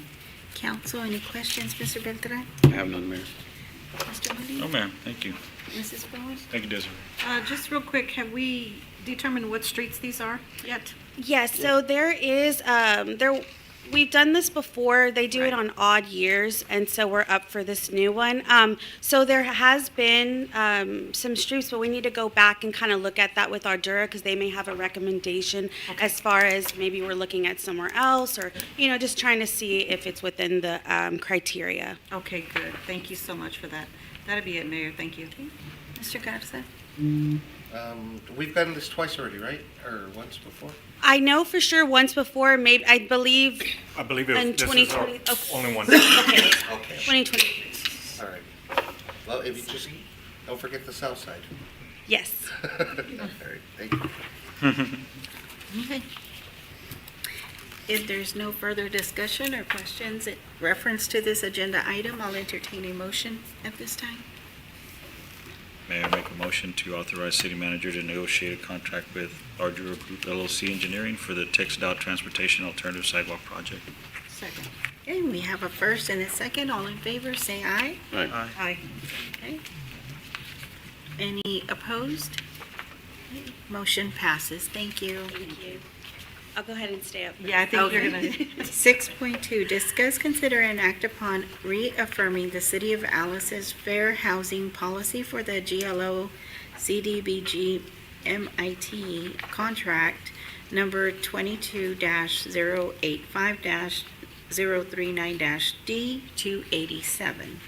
Council, any questions, Mr. Beltran? I have none, Mayor. Mr. Molina? No, ma'am. Thank you. Mrs. Bowers? Thank you, Desiree. Just real quick, have we determined what streets these are yet? Yes, so there is, we've done this before. They do it on odd years, and so we're up for this new one. So there has been some streets, but we need to go back and kind of look at that with Ardura because they may have a recommendation as far as maybe we're looking at somewhere else or, just trying to see if it's within the criteria. Okay, good. Thank you so much for that. That'll be it, Mayor. Thank you. Mr. Garza? We've done this twice already, right? Or once before? I know for sure once before, maybe, I believe I believe in this is 2020. our only one. Okay, Okay. 2020. All right. Well, if you just, don't forget the south side. Yes. All right, thank you. Okay. If there's no further discussion or questions in reference to this agenda item, I'll entertain a motion at this time. May I make a motion to authorize city manager to negotiate a contract with Ardura Group LLC Engineering for the TxDOT Transportation Alternative Sidewalk Project? Second. Okay, we have a first and a second. All in favor, say aye. Aye. Aye. Okay. Any opposed? Okay, motion passes. Thank you. Thank you. I'll go ahead and stay up. Yeah, I think you're gonna. 6.2, discuss, consider, and act upon reaffirming the City of Alice's fair housing policy for the GLO CDBG MIT contract number 22-085-039-D287.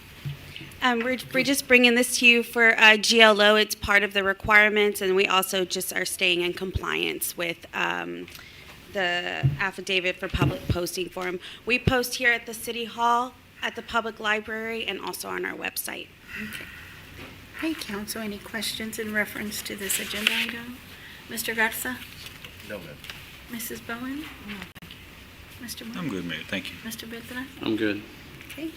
We're just bringing this to you for GLO. It's part of the requirements, and we also just are staying in compliance with the affidavit for public posting form. We post here at the City Hall, at the Public Library, and also on our website. Hey, council, any questions in reference to this agenda item? Mr. Garza? No, ma'am. Mrs. Bowen? Mr. Moore? I'm good, Mayor, thank you. Mr. Bittler? I'm good. Okay.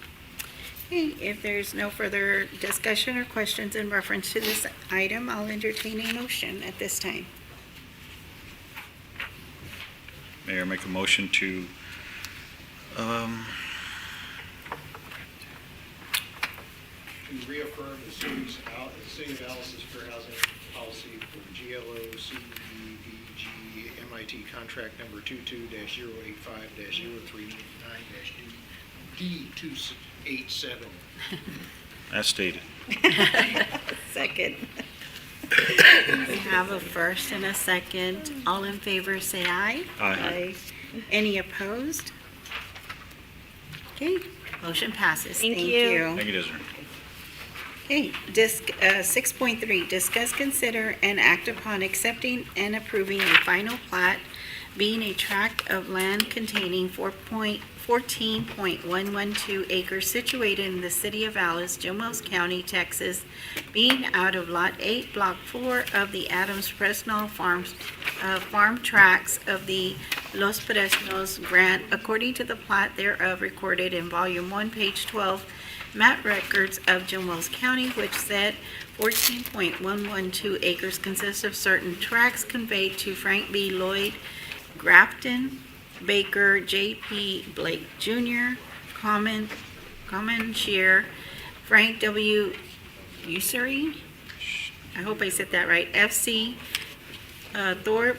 Okay, if there's no further discussion or questions in reference to this item, I'll entertain a motion at this time. Mayor, make a motion to, To reaffirm the city of Alice's fair housing policy for GLO CDBG MIT contract number 22-085-039-D287. as stated. Second. We have a first and a second. All in favor, say aye. Aye. Any opposed? Okay, motion passes. Thank you. Thank you, Desiree. Okay, 6.3, discuss, consider, and act upon accepting and approving a final plat being a tract of land containing 14.112 acres situated in the city of Alice, Jim Wells County, Texas, being out of Lot 8, Block 4 of the Adams Fresnel farm tracts of the Los Fresnos grant, according to the plat thereof recorded in Volume 1, page 12, map records of Jim Wells County, which said 14.112 acres consists of certain tracts conveyed to Frank B. Lloyd Grafton, Baker J.P. Blake Jr., Common Shear, Frank W. Usery, I hope I said that right, F.C. Thorpe,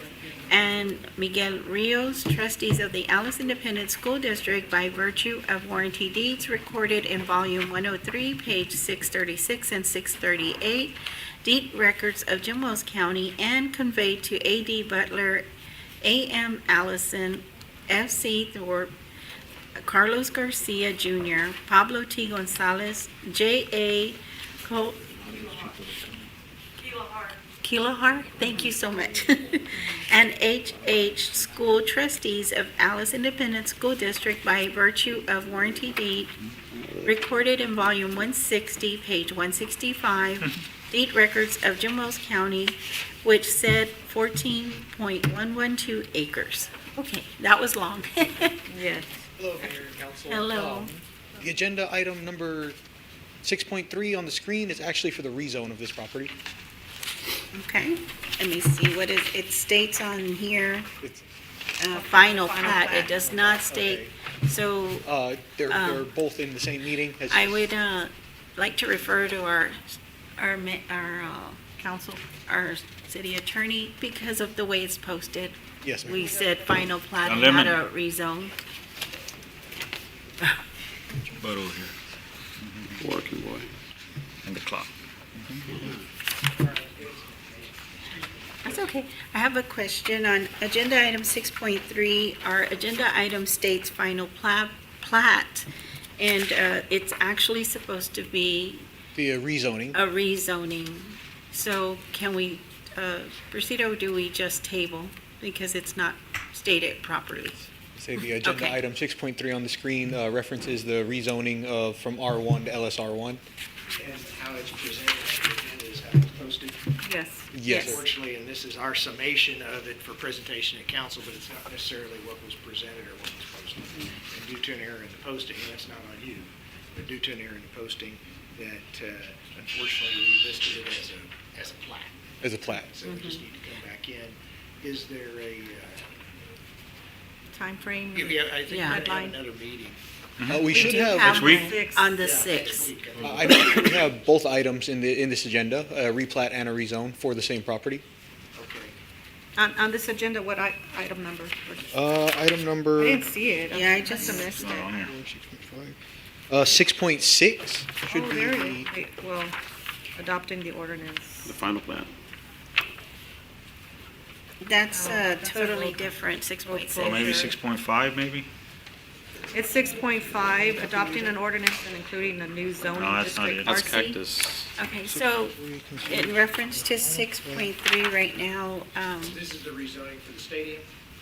and Miguel Rios, trustees of the Alice Independent School District by virtue of warranty deeds recorded in Volume 103, page 636 and 638, deed records of Jim Wells County, and conveyed to A.D. Butler, A.M. Allison, F.C. Thorpe, Carlos Garcia Jr., Pablo T. Gonzalez, J.A. Kilahar, thank you so much, and H.H. School trustees of Alice Independent School District by virtue of warranty deed recorded in Volume 160, page 165, deed records of Jim Wells County, which said 14.112 acres. Okay, that was long. Yes. Hello, Mayor and Council. Hello. The agenda item number 6.3 on the screen is actually for the rezone of this property. Okay, let me see, what is, it states on here, final plat, it does not state, so They're both in the same meeting. As I would, like to refer to our council, our city attorney, because of the way it's posted. Yes, ma'am. We said final plat and Limit. not a rezone. But over here, Working boy. and the clock. That's okay. I have a question on agenda item 6.3. Our agenda item states final plat, and it's actually supposed to be the rezoning. a rezoning. So can we proceed, or do we just table because it's not stated properly? Say the agenda Okay. item 6.3 on the screen references the rezoning of from R1 to LSR1. And how it's presented on the agenda is how it's posted. Yes. Yes, sir. Unfortunately, and this is our summation of it for presentation at council, but it's not necessarily what was presented or what was posted. And due to an error in the posting, and that's not on you, but due to an error in the posting, that unfortunately we listed it as a plat. As a plat. So we just need to come back in. Is there a, Timeframe? yeah, I think we Yeah. might have another meeting. We should do have. have Next week? one on the Yeah, 6th. next week. I know we have both items in this agenda, a replat and a rezone for the same property. Okay. On this agenda, what item number? Item I number didn't see it. Yeah, I must just- have missed Not it. on here. 6.6 should Oh, be there it the, is. Wait, well, adopting the ordinance. The final plan. That's totally different, 6.6. Or maybe 6.5, maybe? It's 6.5, adopting an ordinance and including a new zoning No, that's not district. it. That's RC? cactus. Okay, so in reference to 6.3 right now, This is the rezoning for the stadium,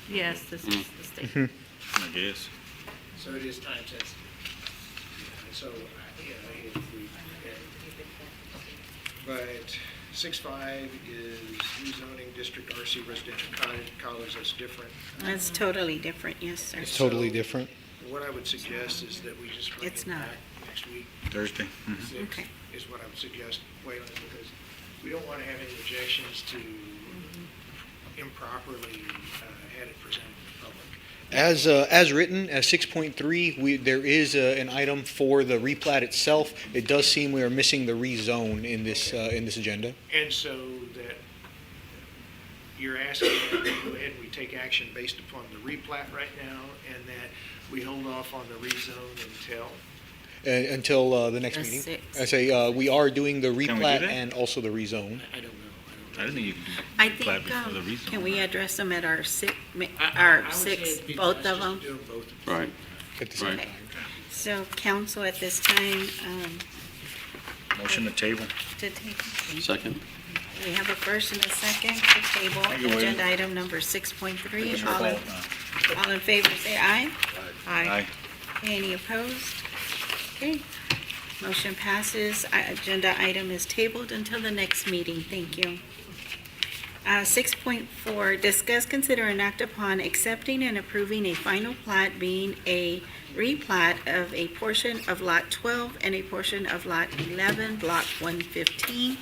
Yes, this is the state. I guess. so it is time sensitive. So, if we, but 6.5 is rezoning District RC Residential College, that's different. That's totally different, yes, sir. It's totally different. What I would suggest is that we just bring It's it not. back next week. Thursday. Six Okay. is what I would suggest, Waylon, because we don't want to have any objections to improperly had it presented to the public. As written, as 6.3, there is an item for the replat itself. It does seem we are missing the rezone in this agenda. And so that you're asking that we go ahead and we take action based upon the replat right now, and that we hold off on the rezone Until the next The meeting. 6th. I say, we are doing the Can we do replat that? and also the rezone. I don't know. I didn't think you could I do plat think, before the rezone. can we address them at our I would say six, it'd be both best of just them? to do both. Right. At the same Right. time. So council at this time, Motion to table. to take, Second? we have a first and a second to table Thank you, William. agenda item number 6.3. It's your All in, fault. all in favor, say aye. Aye. Any opposed? Okay. Motion passes. Agenda item is tabled until the next meeting. Thank you. 6.4, discuss, consider, and act upon accepting and approving a final plat being a replat of a portion of Lot 12 and a portion of Lot 11, Block 115,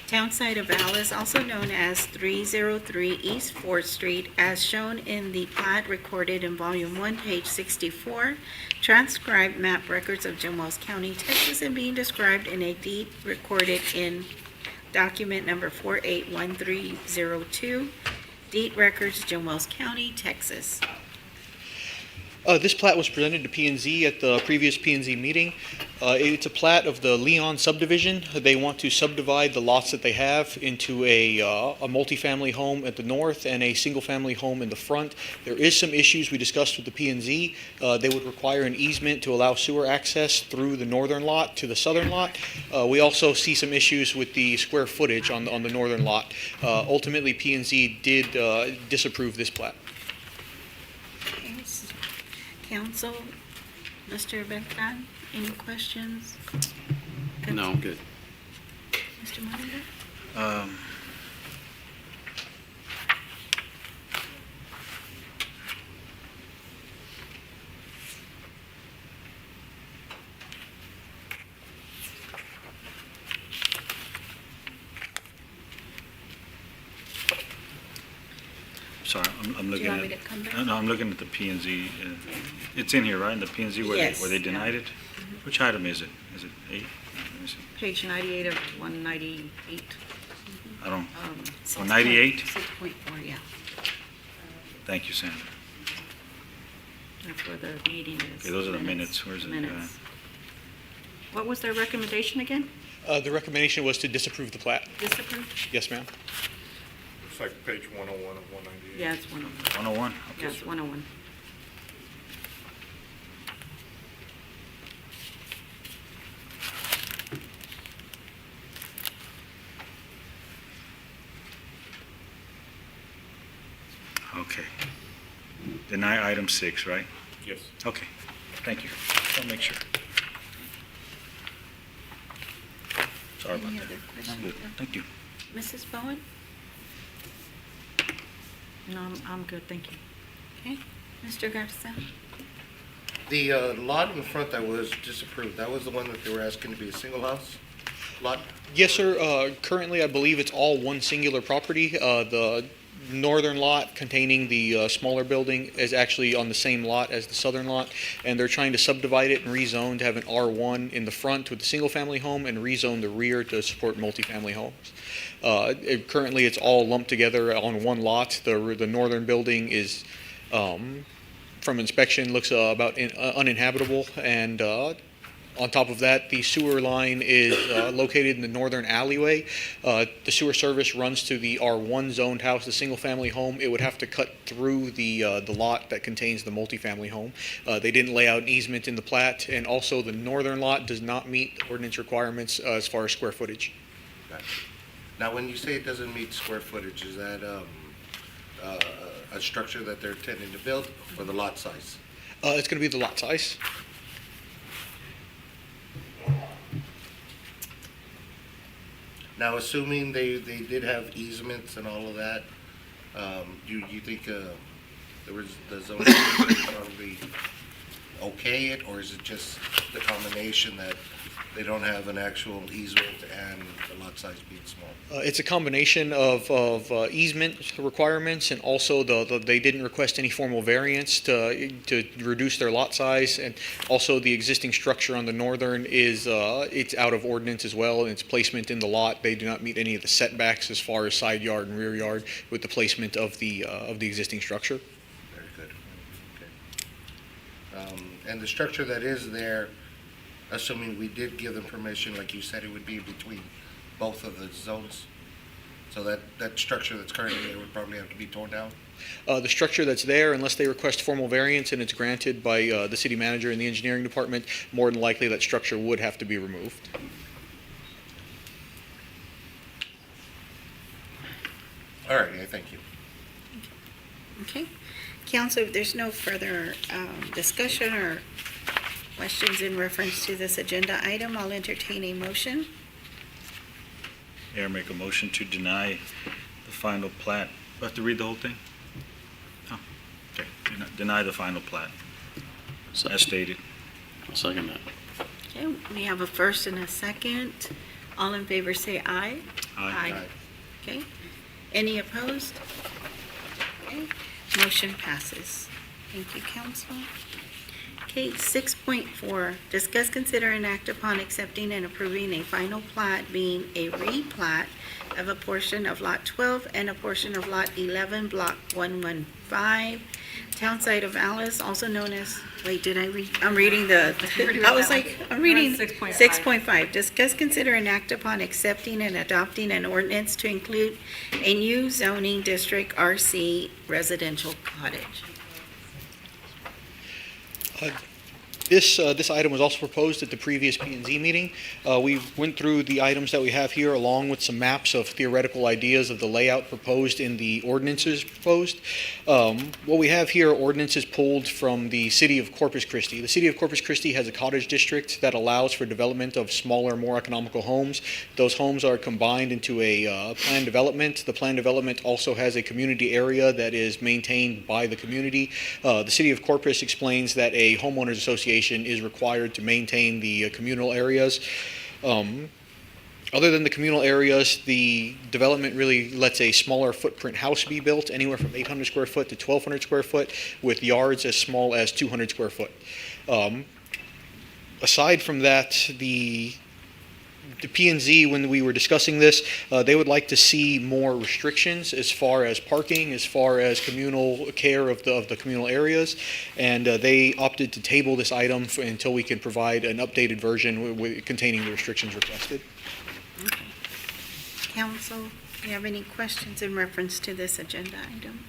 Townsite of Alice, also known as 303 East 4th Street, as shown in the plat recorded in Volume 1, page 64, transcribed map records of Jim Wells County, Texas, and being described in a deed recorded in document number 481302, deed records, Jim Wells County, Texas. This plat was presented to P&Z at the previous P&Z meeting. It's a plat of the Leon subdivision. They want to subdivide the lots that they have into a multifamily home at the north and a single-family home in the front. There is some issues we discussed with the P&Z. They would require an easement to allow sewer access through the northern lot to the southern lot. We also see some issues with the square footage on the northern lot. Ultimately, P&Z did disapprove this plat. Council, Mr. Beltran, any questions? No, I'm good. Mr. Monitor? Sorry, I'm Do looking you at. want me to come back? No, I'm looking at the P and Z. It's in here, right? In the P and Z where Yes. where they denied it? Which item is it? Is it 8? Let me see. Page 98 of 198. I don't, Six 98? 6.4, yeah. Thank you, Sandra. That's where the meeting is. Okay, those are the minutes. Where's it? Minutes. What was their recommendation again? The recommendation was to disapprove the plat. Disapprove? Yes, ma'am. It's like page 101 of 198. Yeah, it's 101. 101? Yeah, it's 101. Okay. Deny item 6, right? Yes. Okay, thank you. I'll make sure. Sorry about Any that. other I'm questions? good. Thank you. Mrs. Bowen? No, I'm good, thank you. Okay. Mr. Garza? The lot in the front that was disapproved, that was the one that they were asking to be a single house lot? Yes, sir. Currently, I believe it's all one singular property. The northern lot containing the smaller building is actually on the same lot as the southern lot, and they're trying to subdivide it and rezone to have an R1 in the front with the single-family home and rezone the rear to support multifamily homes. Currently, it's all lumped together on one lot. The northern building is, from inspection, looks about uninhabitable, and on top of that, the sewer line is located in the northern alleyway. The sewer service runs to the R1 zoned house, the single-family home. It would have to cut through the lot that contains the multifamily home. They didn't lay out an easement in the plat, and also the northern lot does not meet ordinance requirements as far as square footage. Gotcha. Now, when you say it doesn't meet square footage, is that a structure that they're intending to build, or the lot size? It's going to be the lot size. Now, assuming they did have easements and all of that, you think there was the zoning would probably okay it, or is it just the combination that they don't have an actual easement and the lot size being small? It's a combination of easement requirements, and also they didn't request any formal variance to reduce their lot size, and also the existing structure on the northern is it's out of ordinance as well, and its placement in the lot, they do not meet any of the setbacks as far as side yard and rear yard with the placement of the existing structure. Very good. Okay. And the structure that is there, assuming we did give them permission, like you said, it would be between both of the zones? So that structure that's currently there would probably have to be torn down? The structure that's there, unless they request formal variance and it's granted by the city manager and the engineering department, more than likely that structure would have to be removed. All right, thank you. Okay. Council, if there's no further discussion or questions in reference to this agenda item, I'll entertain a motion. Mayor, make a motion to deny the final plat. Do I have to read the whole thing? Oh, okay. Deny the final plat, as stated. I'll second that. Okay, we have a first and a second. All in favor say aye. Aye. Okay. Any opposed? Okay. Motion passes. Thank you, council. Okay, 6.4, discuss, consider, and act upon accepting and approving a final plat being a replat of a portion of Lot 12 and a portion of Lot 11, Block 115, town site of Alice, also known as, wait, did I read? I'm reading the, I was like, I'm reading 6.5. Discuss, consider, and act upon accepting and adopting an ordinance to include a new zoning district, RC residential cottage. This item was also proposed at the previous P&Z meeting. We went through the items that we have here along with some maps of theoretical ideas of the layout proposed in the ordinances proposed. What we have here are ordinances pulled from the city of Corpus Christi. The city of Corpus Christi has a cottage district that allows for development of smaller, more economical homes. Those homes are combined into a planned development. The planned development also has a community area that is maintained by the community. The city of Corpus explains that a homeowners association is required to maintain the communal areas. Other than the communal areas, the development really lets a smaller footprint house be built, anywhere from 800 square foot to 1,200 square foot, with yards as small as 200 square foot. Aside from that, the P&Z, when we were discussing this, they would like to see more restrictions as far as parking, as far as communal care of the communal areas, and they opted to table this item until we can provide an updated version containing the restrictions requested. Okay. Council, do you have any questions in reference to this agenda item?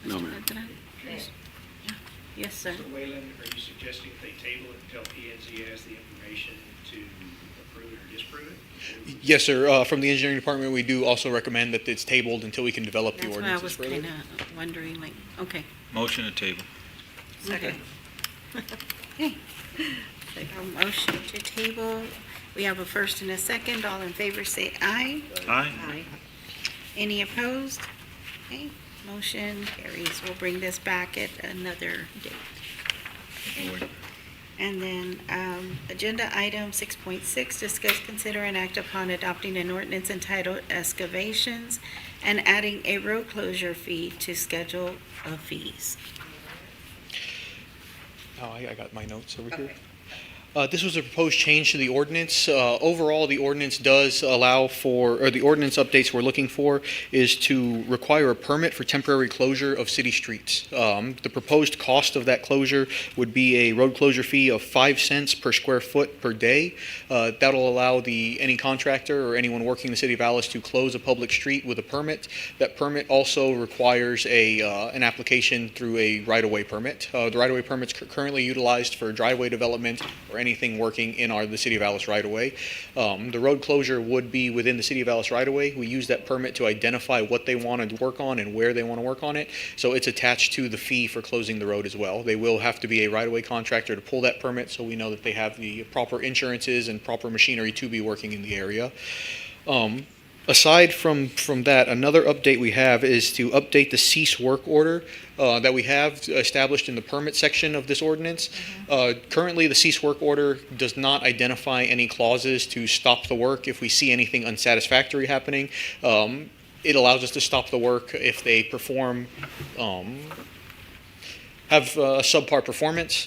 No, Mr. ma'am. President? Yes, sir. So Wayland, are you suggesting they table it until P&Z has the information to approve it or disapprove it? Yes, sir. From the engineering department, we do also recommend that it's tabled until we can develop the That's why I ordinances was further. kind of wondering, like, okay. Motion to table. Second. Okay. So a motion to table. We have a first and a second. All in favor say aye. Aye. Any opposed? Okay, motion carries. We'll bring this back at another date. Okay. And then, agenda item 6.6, discuss, consider, and act upon adopting an ordinance entitled excavations and adding a road closure fee to schedule of fees. Oh, I got my notes over here. This was a proposed change to the ordinance. Overall, the ordinance does allow for, or the ordinance updates we're looking for is to require a permit for temporary closure of city streets. The proposed cost of that closure would be a road closure fee of 5 cents per square foot per day. That'll allow any contractor or anyone working in the city of Alice to close a public street with a permit. That permit also requires an application through a right-of-way permit. The right-of-way permit's currently utilized for driveway development or anything working in the City of Alice right-of-way. The road closure would be within the City of Alice right-of-way. We use that permit to identify what they want to work on and where they want to work on it. So it's attached to the fee for closing the road as well. They will have to be a right-of-way contractor to pull that permit, so we know that they have the proper insurances and proper machinery to be working in the area. Aside from that, another update we have is to update the cease work order that we have established in the permit section of this ordinance. Currently, the cease work order does not identify any clauses to stop the work if we see anything unsatisfactory happening. It allows us to stop the work if they perform, have a subpar performance.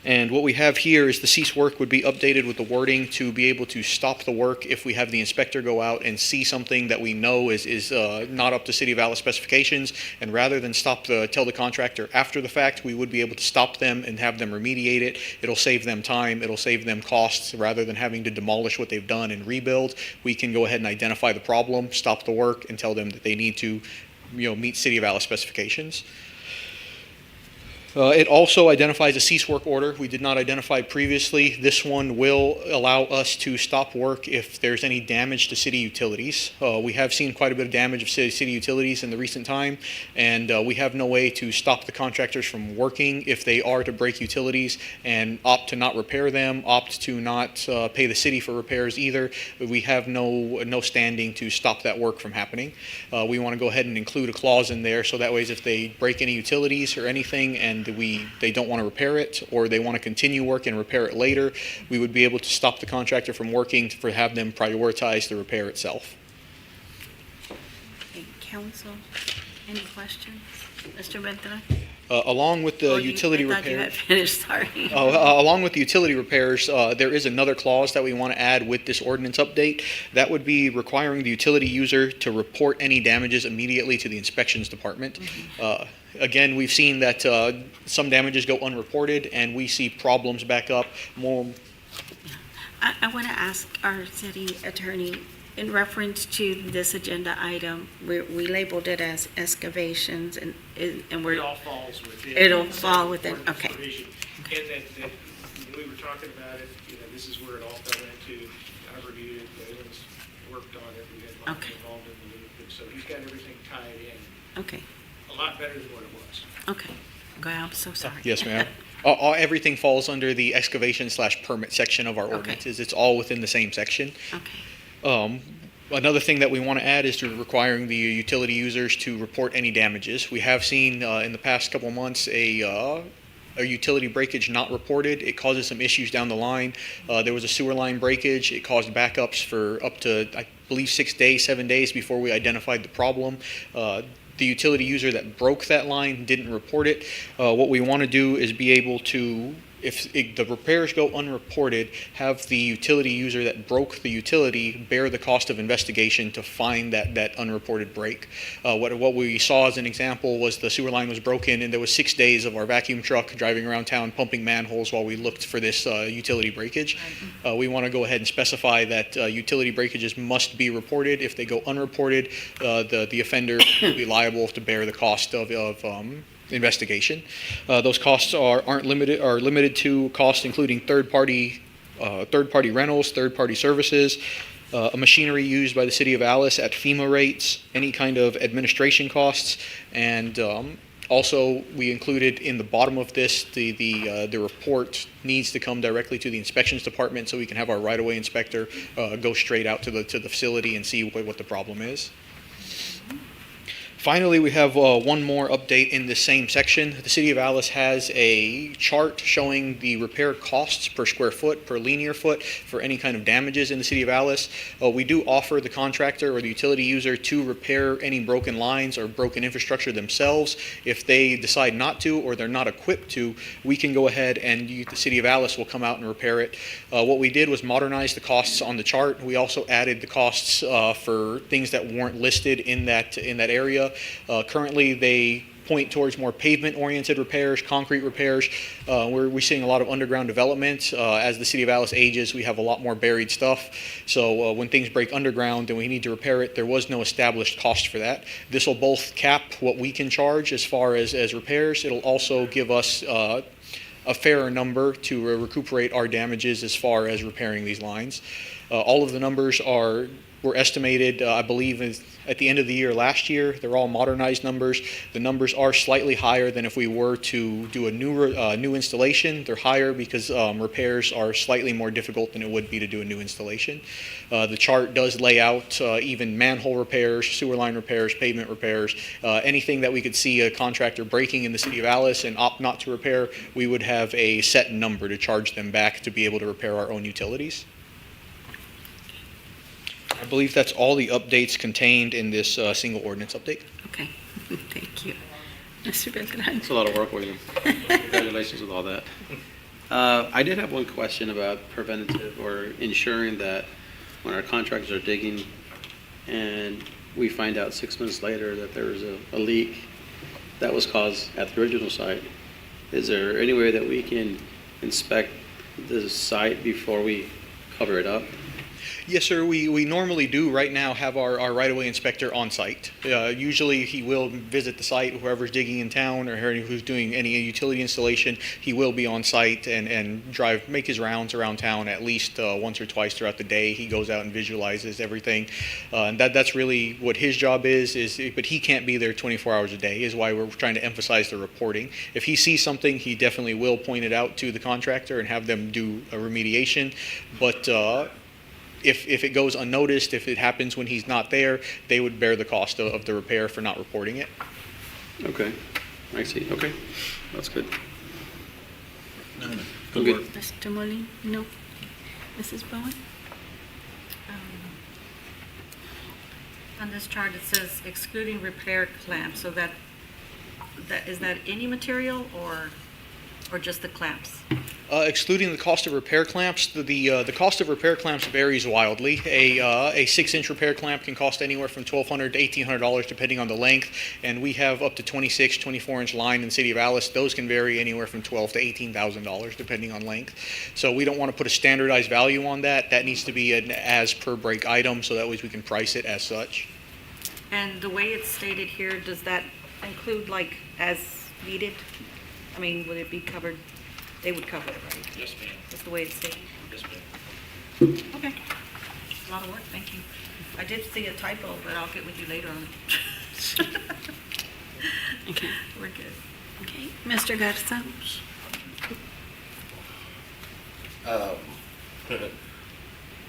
And what we have here is the cease work would be updated with the wording to be able to stop the work if we have the inspector go out and see something that we know is not up to City of Alice specifications. And rather than tell the contractor after the fact, we would be able to stop them and have them remediate it. It'll save them time. It'll save them costs. Rather than having to demolish what they've done and rebuild, we can go ahead and identify the problem, stop the work, and tell them that they need to, meet City of Alice specifications. It also identifies a cease work order we did not identify previously. This one will allow us to stop work if there's any damage to city utilities. We have seen quite a bit of damage of city utilities in the recent time, and we have no way to stop the contractors from working if they are to break utilities and opt to not repair them, opt to not pay the city for repairs either. We have no standing to stop that work from happening. We want to go ahead and include a clause in there so that way if they break any utilities or anything and they don't want to repair it, or they want to continue work and repair it later, we would be able to stop the contractor from working to have them prioritize the repair itself. Okay, council, any questions? Mr. Ventura? Along with the utility I thought you had repairs. finished, sorry. Along with the utility repairs, there is another clause that we want to add with this ordinance update. That would be requiring the utility user to report any damages immediately to the inspections department. Again, we've seen that some damages go unreported, and we see problems back up more. I want to ask our city attorney, in reference to this agenda item, we labeled it as excavations, and we're. It all falls within. It'll fall within, ordinance okay. provision. And that when we were talking about it, this is where it all fell into. I reviewed it, Waylon's worked on it, we had Mike Okay. involved in the loop, and so he's got everything tied in Okay, a lot better than what it was. okay. Go ahead, I'm so sorry. Yes, ma'am. Everything falls under the excavation/permit section of our ordinances. It's all within the same section. Okay. Another thing that we want to add is to requiring the utility users to report any damages. We have seen in the past couple months a utility breakage not reported. It causes some issues down the line. There was a sewer line breakage. It caused backups for up to, I believe, 7 days before we identified the problem. The utility user that broke that line didn't report it. What we want to do is be able to, if the repairs go unreported, have the utility user that broke the utility bear the cost of investigation to find that unreported break. What we saw as an example was the sewer line was broken, and there was 6 days of our vacuum truck driving around town pumping manholes while we looked for this utility breakage. We want to go ahead and specify that utility breakages must be reported. If they go unreported, the offender will be liable to bear the cost of investigation. Those costs are limited to costs including third-party rentals, third-party services, machinery used by the City of Alice at FEMA rates, any kind of administration costs, and also we included in the bottom of this the report needs to come directly to the inspections department so we can have our right-of-way inspector go straight out to the facility and see what the problem is. Finally, we have one more update in the same section. The City of Alice has a chart showing the repair costs per square foot, per linear foot, for any kind of damages in the City of Alice. We do offer the contractor or the utility user to repair any broken lines or broken infrastructure themselves. If they decide not to or they're not equipped to, we can go ahead and the City of Alice will come out and repair it. What we did was modernize the costs on the chart. We also added the costs for things that weren't listed in that area. Currently, they point towards more pavement-oriented repairs, concrete repairs. We're seeing a lot of underground development. As the City of Alice ages, we have a lot more buried stuff. So when things break underground and we need to repair it, there was no established cost for that. This will both cap what we can charge as far as repairs. It'll also give us a fairer number to recuperate our damages as far as repairing these lines. All of the numbers were estimated, I believe, at the end of the year last year. They're all modernized numbers. The numbers are slightly higher than if we were to do a new installation. They're higher because repairs are slightly more difficult than it would be to do a new installation. The chart does lay out even manhole repairs, sewer line repairs, pavement repairs, anything that we could see a contractor breaking in the city of Alice and opt not to repair, we would have a set number to charge them back to be able to repair our own utilities. I believe that's all the updates contained in this single ordinance update. Okay, thank you. Mr. Beltran? It's a lot of work, William. Congratulations with all that. I did have one question about preventative or ensuring that when our contractors are digging and we find out 6 months later that there was a leak that was caused at the original site, is there any way that we can inspect the site before we cover it up? Yes, sir. We normally do right now have our right-of-way inspector on site. Usually he will visit the site, whoever's digging in town or who's doing any utility installation, he will be on site and make his rounds around town at least once or twice throughout the day. He goes out and visualizes everything. And that's really what his job is, but he can't be there 24 hours a day, is why we're trying to emphasize the reporting. If he sees something, he definitely will point it out to the contractor and have them do a remediation. But if it goes unnoticed, if it happens when he's not there, they would bear the cost of the repair for not reporting it. Okay, I see. Okay, that's good. Good work. Mr. Molina? No. Mrs. Bowen? On this chart, it says excluding repair clamps, so is that any material or just the clamps? Excluding the cost of repair clamps, the cost of repair clamps varies wildly. A 6-inch repair clamp can cost anywhere from $1,200 to $1,800 depending on the length, and we have up to 26, 24-inch line in the city of Alice. Those can vary anywhere from $12,000 to $18,000 depending on length. So we don't want to put a standardized value on that. That needs to be an as per break item, so that way we can price it as such. And the way it's stated here, does that include like as needed? I mean, would it be covered? They would cover it, right? Yes, ma'am. That's the way it's stated. Yes, ma'am. Okay. A lot of work, thank you. I did see a typo, but I'll get with you later on. Okay, We're good. okay. Mr. Garza?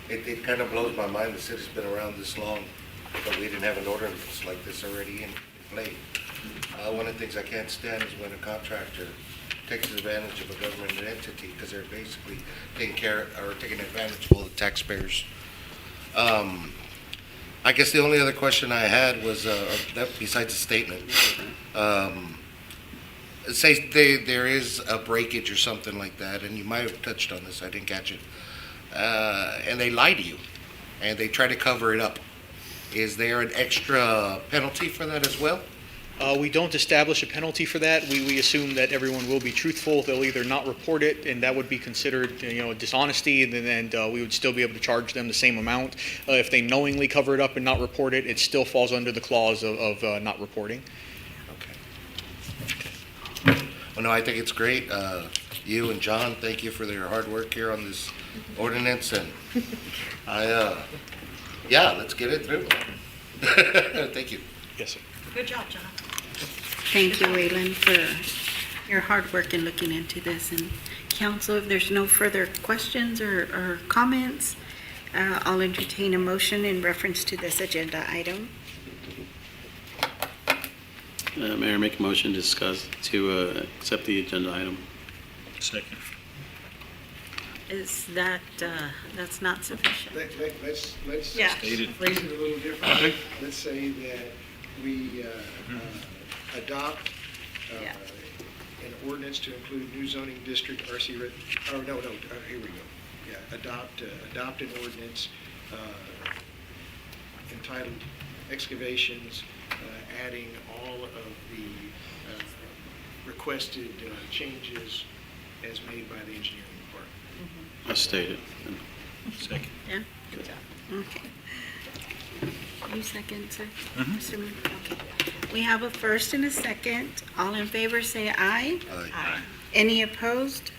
It kind of blows my mind the city's been around this long, but we didn't have an ordinance like this already in play. One of the things I can't stand is when a contractor takes advantage of a government entity because they're basically taking advantage of all the taxpayers. I guess the only other question I had was that besides the statement, say there is a breakage or something like that, and you might have touched on this, I didn't catch it, and they lie to you, and they try to cover it up. Is there an extra penalty for that as well? We don't establish a penalty for that. We assume that everyone will be truthful. They'll either not report it, and that would be considered, dishonesty, and we would still be able to charge them the same amount. If they knowingly cover it up and not report it, it still falls under the clause of not reporting. Okay. Well, no, I think it's great. You and John, thank you for your hard work here on this ordinance, and let's get it through. Thank you. Yes, sir. Good job, John. Thank you, Waylon, for your hard work in looking into this. And council, if there's no further questions or comments, I'll entertain a motion in reference to this agenda item. Mayor, make a motion to accept the agenda item. Second. Is that, that's not sufficient? Let's Yeah. phrase it a little differently. Let's say that we adopt an ordinance to include new zoning district RC, here we go. Yeah, adopt an ordinance entitled excavations, adding all of the requested changes as made by the engineering department. As stated. Second. Yeah? Good job. Okay. You second, sir? Mr. Moon? Okay. We have a first and a second. All in favor, say aye. Aye. Any opposed?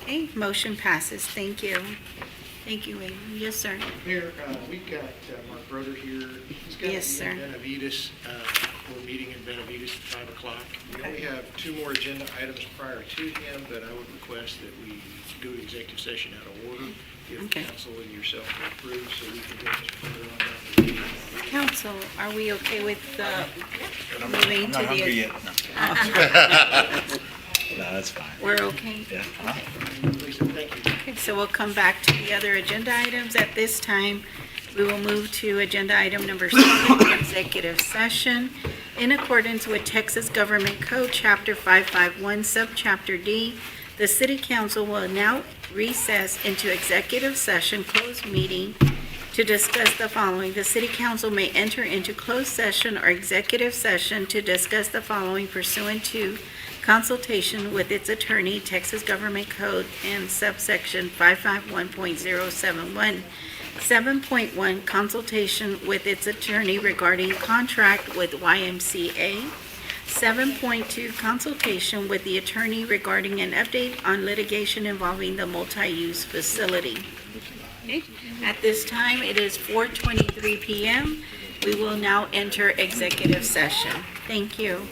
Okay, motion passes. Thank you. Thank you, Wayne. Yes, sir. Mayor, we've got Mark Broder here. He's got Yes, sir. Benavides. We're meeting in Benavides at 5 o'clock. We only have 2 more agenda items prior to him, but I would request that we go to executive session out of order if Okay. council and yourself approve, so we can go further on down the meeting. Council, are we okay with moving to the? hungry yet. No, that's fine. We're okay? Yeah. Lisa, thank you. Okay, so we'll come back to the other agenda items. At this time, we will move to agenda item number 7, executive session. In accordance with Texas Government Code, Chapter 551, Subchapter D, the City Council will now recess into executive session closed meeting to discuss the following. The City Council may enter into closed session or executive session to discuss the following pursuant to consultation with its attorney, Texas Government Code, and subsection 551.071. 7.1, consultation with its attorney regarding contract with YMCA. 7.2, consultation with the attorney regarding an update on litigation involving the multi-use facility. Okay. At this time, it is 4:23 p.m. We will now enter executive session. Thank you.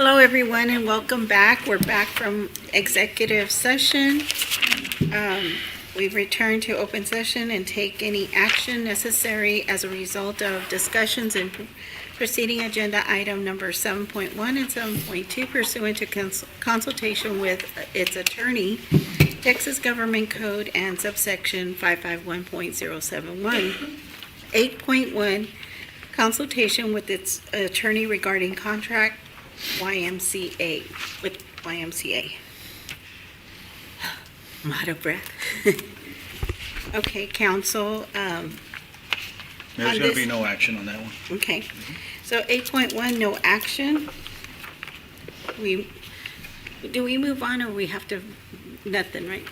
Hello, everyone, and welcome back. We're back from executive session. We've returned to open session and take any action necessary as a result of discussions and proceeding agenda item number 7.1 and 7.2 pursuant to consultation with its attorney, Texas Government Code and subsection 551.071. 8.1, consultation with its attorney regarding contract YMCA, with YMCA. I'm out of breath. Okay, council, There's on going to this- be no action on that one. okay. So 8.1, no action. Do we move on or we have to, nothing, right?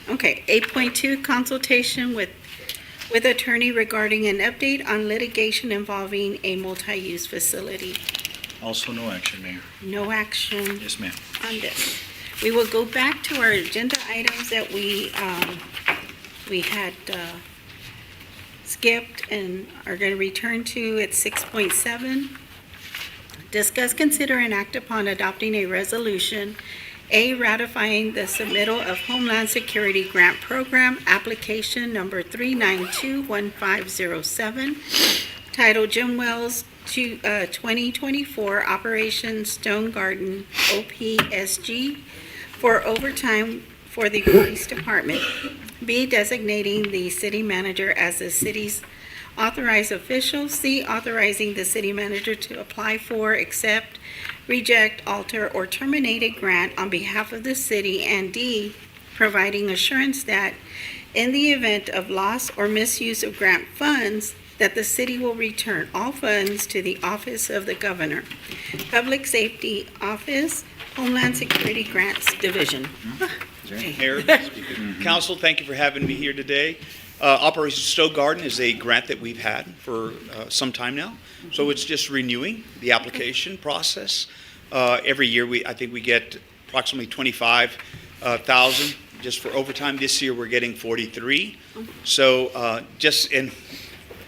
Okay, 8.2, consultation with attorney regarding an update on litigation involving a multi-use facility. Also no action, Mayor. No action Yes, ma'am. on this. We will go back to our agenda items that we had skipped and are going to return to at 6.7. Discuss, consider, and act upon adopting a resolution, A, ratifying the submittal of Homeland Security Grant Program Application Number 3921507, titled Jim Wells 2024 Operation Stone Garden OPSG for overtime for the police department. B, designating the city manager as the city's authorized official. C, authorizing the city manager to apply for, accept, reject, alter, or terminate a grant on behalf of the city. And D, providing assurance that in the event of loss or misuse of grant funds, that the city will return all funds to the Office of the Governor, Public Safety Office, Homeland Security Grants Division. Okay. Mayor, Council, thank you for having me here today. Operation Stone Garden is a grant that we've had for some time now, so it's just renewing the application process. Every year, I think we get approximately 25,000 just for overtime. This year, we're getting 43. So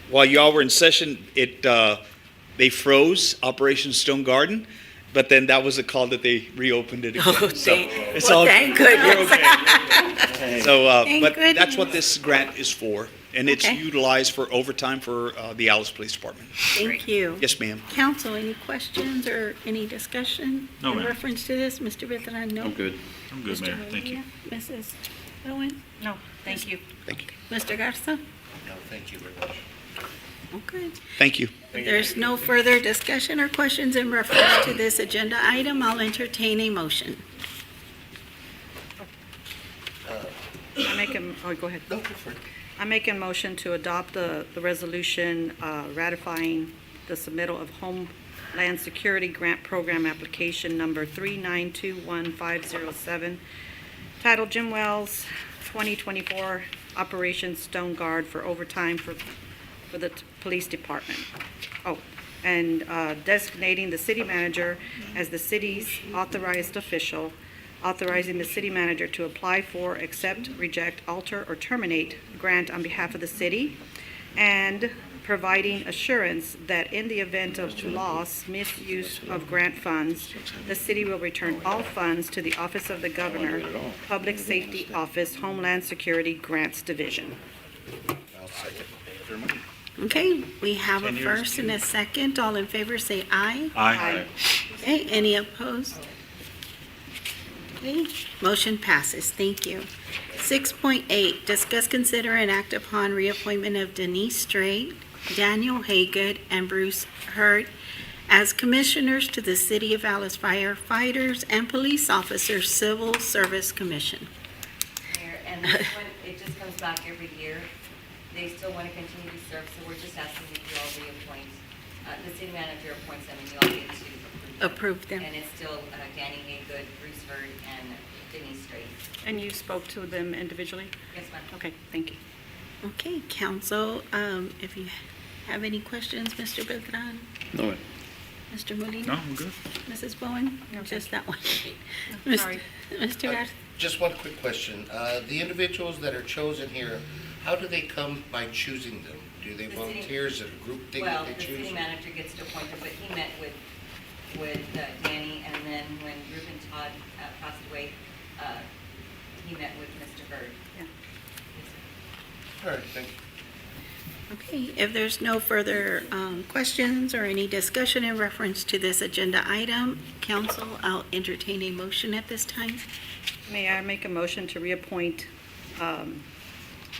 while y'all were in session, they froze Operation Stone Garden, but then that was a call that they reopened it again. Oh, thank We're goodness. okay. So, Thank but goodness. that's what this grant is for, and it's Okay. utilized for overtime for the Alice Police Department. Thank you. Yes, ma'am. Council, any questions or any discussion No, in ma'am. reference to this? Mr. Veteran, no? I'm good. I'm good, Mr. Mayor. Thank you. Molina? Mrs. Owen? No, thank you. Thank you. Mr. Garza? No, thank you very much. Okay. Thank you. If there's no further discussion or questions in reference to this agenda item, I'll entertain a motion. Go ahead. No, go for it. I make a motion to adopt the resolution ratifying the submittal of Homeland Security Grant Program Application Number 3921507, titled Jim Wells 2024 Operation Stone Guard for overtime for the police department. Oh, and designating the city manager as the city's authorized official, authorizing the city manager to apply for, accept, reject, alter, or terminate grant on behalf of the city, and providing assurance that in the event of loss, misuse of grant funds, the city will return all funds to the Office of the Governor, Public Safety Office, Homeland Security Grants Division. I'll second. Okay, we have a first and a second. All in favor, say aye. Aye. Okay, any opposed? Okay, motion passes. Thank you. 6.8, discuss, consider, and act upon reappointment of Denise Strait, Daniel Haygood, and Bruce Hurt as commissioners to the City of Alice Firefighters and Police Officers Civil Service Commission. Mayor, and this one, it just comes back every year. They still want to continue to serve, so we're just asking that you all reappoint. The city manager appoints them, and you all get to Approve them. And it's still Danny Haygood, Bruce Hurd, and Denise Strait. And you spoke to them individually? Yes, ma'am. Okay, thank you. Okay, council, if you have any questions, Mr. Beltran, No. Mr. Molina? No, I'm good. Mrs. Bowen? No, Just that one. Sorry. Mr. Garza? Just one quick question. The individuals that are chosen here, how do they come by choosing them? Do they The city- volunteer? Is it a group thing Well, that they the choose? city manager gets to appoint them, but he met with with Danny, and then when Reuben Todd passed away, he met with Mr. Bird. Yeah. All right, thank you. Okay, if there's no further questions or any discussion in reference to this agenda item, council, I'll entertain a motion at this time. May I make a motion to reappoint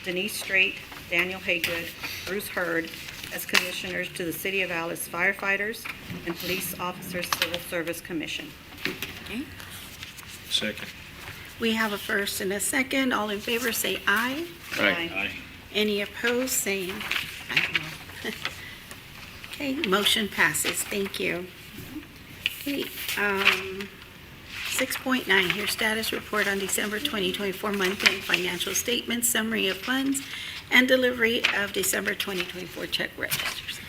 Denise Straight, Daniel Haygood, Bruce Hurd as commissioners to the City of Alice Firefighters and Police Officers Civil Service Commission? Okay. Second. We have a first and a second. All in favor, say aye. Aye. Any opposed, saying aye. Okay, motion passes. Thank you. Okay, 6.9, here status report on December 2024 month-end financial statements, summary of funds, and delivery of December 2024 check registers.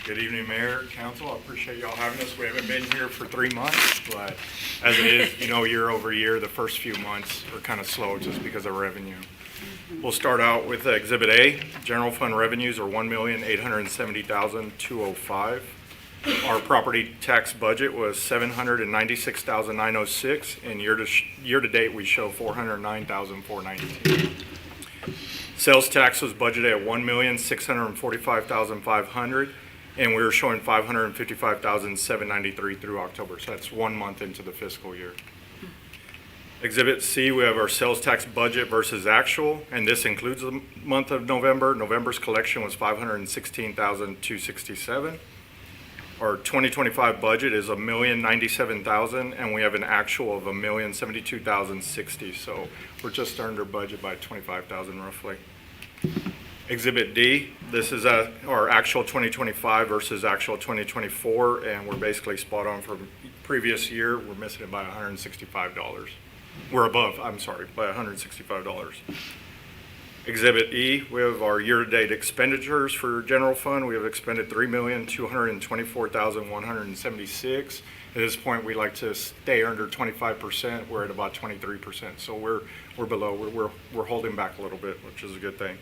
Good evening, Mayor, Council. I appreciate y'all having us. We haven't been here for 3 months, but as it is, year over year, the first few months are kind of slow just because of revenue. We'll start out with Exhibit A. General fund revenues are $1,870,205. Our property tax budget was $796,906, and year to date, we show $409,492. Sales tax was budgeted at $1,645,500, and we were showing $555,793 through October. So that's 1 month into the fiscal year. Exhibit C, we have our sales tax budget versus actual, and this includes the month of November. November's collection was $516,267. Our 2025 budget is $1,097,000, and we have an actual of $1,072,060. So we're just under budget by $25,000 roughly. Exhibit D, this is our actual 2025 versus actual 2024, and we're basically spot on from previous year. We're missing it by $165. We're above, I'm sorry, by $165. Exhibit E, we have our year-to-date expenditures for general fund. We have expended $3,224,176. At this point, we like to stay under 25%. We're at about 23%, so we're below. We're holding back a little bit, which is a good thing.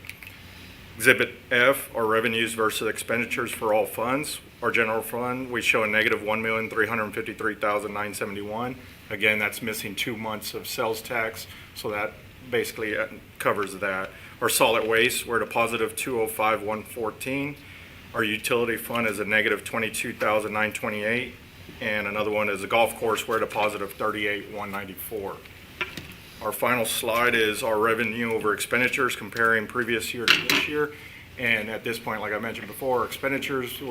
Exhibit F, our revenues versus expenditures for all funds. Our general fund, we show a negative $1,353,971. Again, that's missing 2 months of sales tax, so that basically covers that. Our solid waste, we're at a positive 205,114. Our utility fund is a negative 22,928, and another one is a golf course, we're at a positive 38,194. Our final slide is our revenue over expenditures comparing previous year to this year. And at this point, like I mentioned before, expenditures,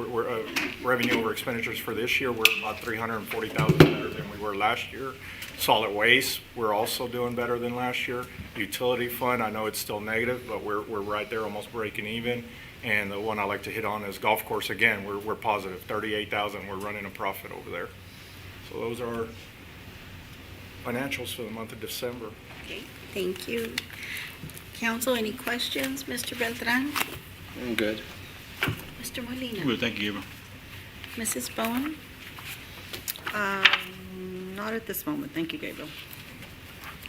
revenue over expenditures for this year, we're about $340,000 better than we were last year. Solid waste, we're also doing better than last year. Utility fund, I know it's still negative, but we're right there, almost breaking even. And the one I like to hit on is golf course. Again, we're positive, 38,000. We're running a profit over there. So those are our financials for the month of December. Okay, thank you. Council, any questions? Mr. Beltran? I'm good. Mr. Molina? Good, thank you, Gabriel. Mrs. Bowen? Not at this moment. Thank you, Gabriel.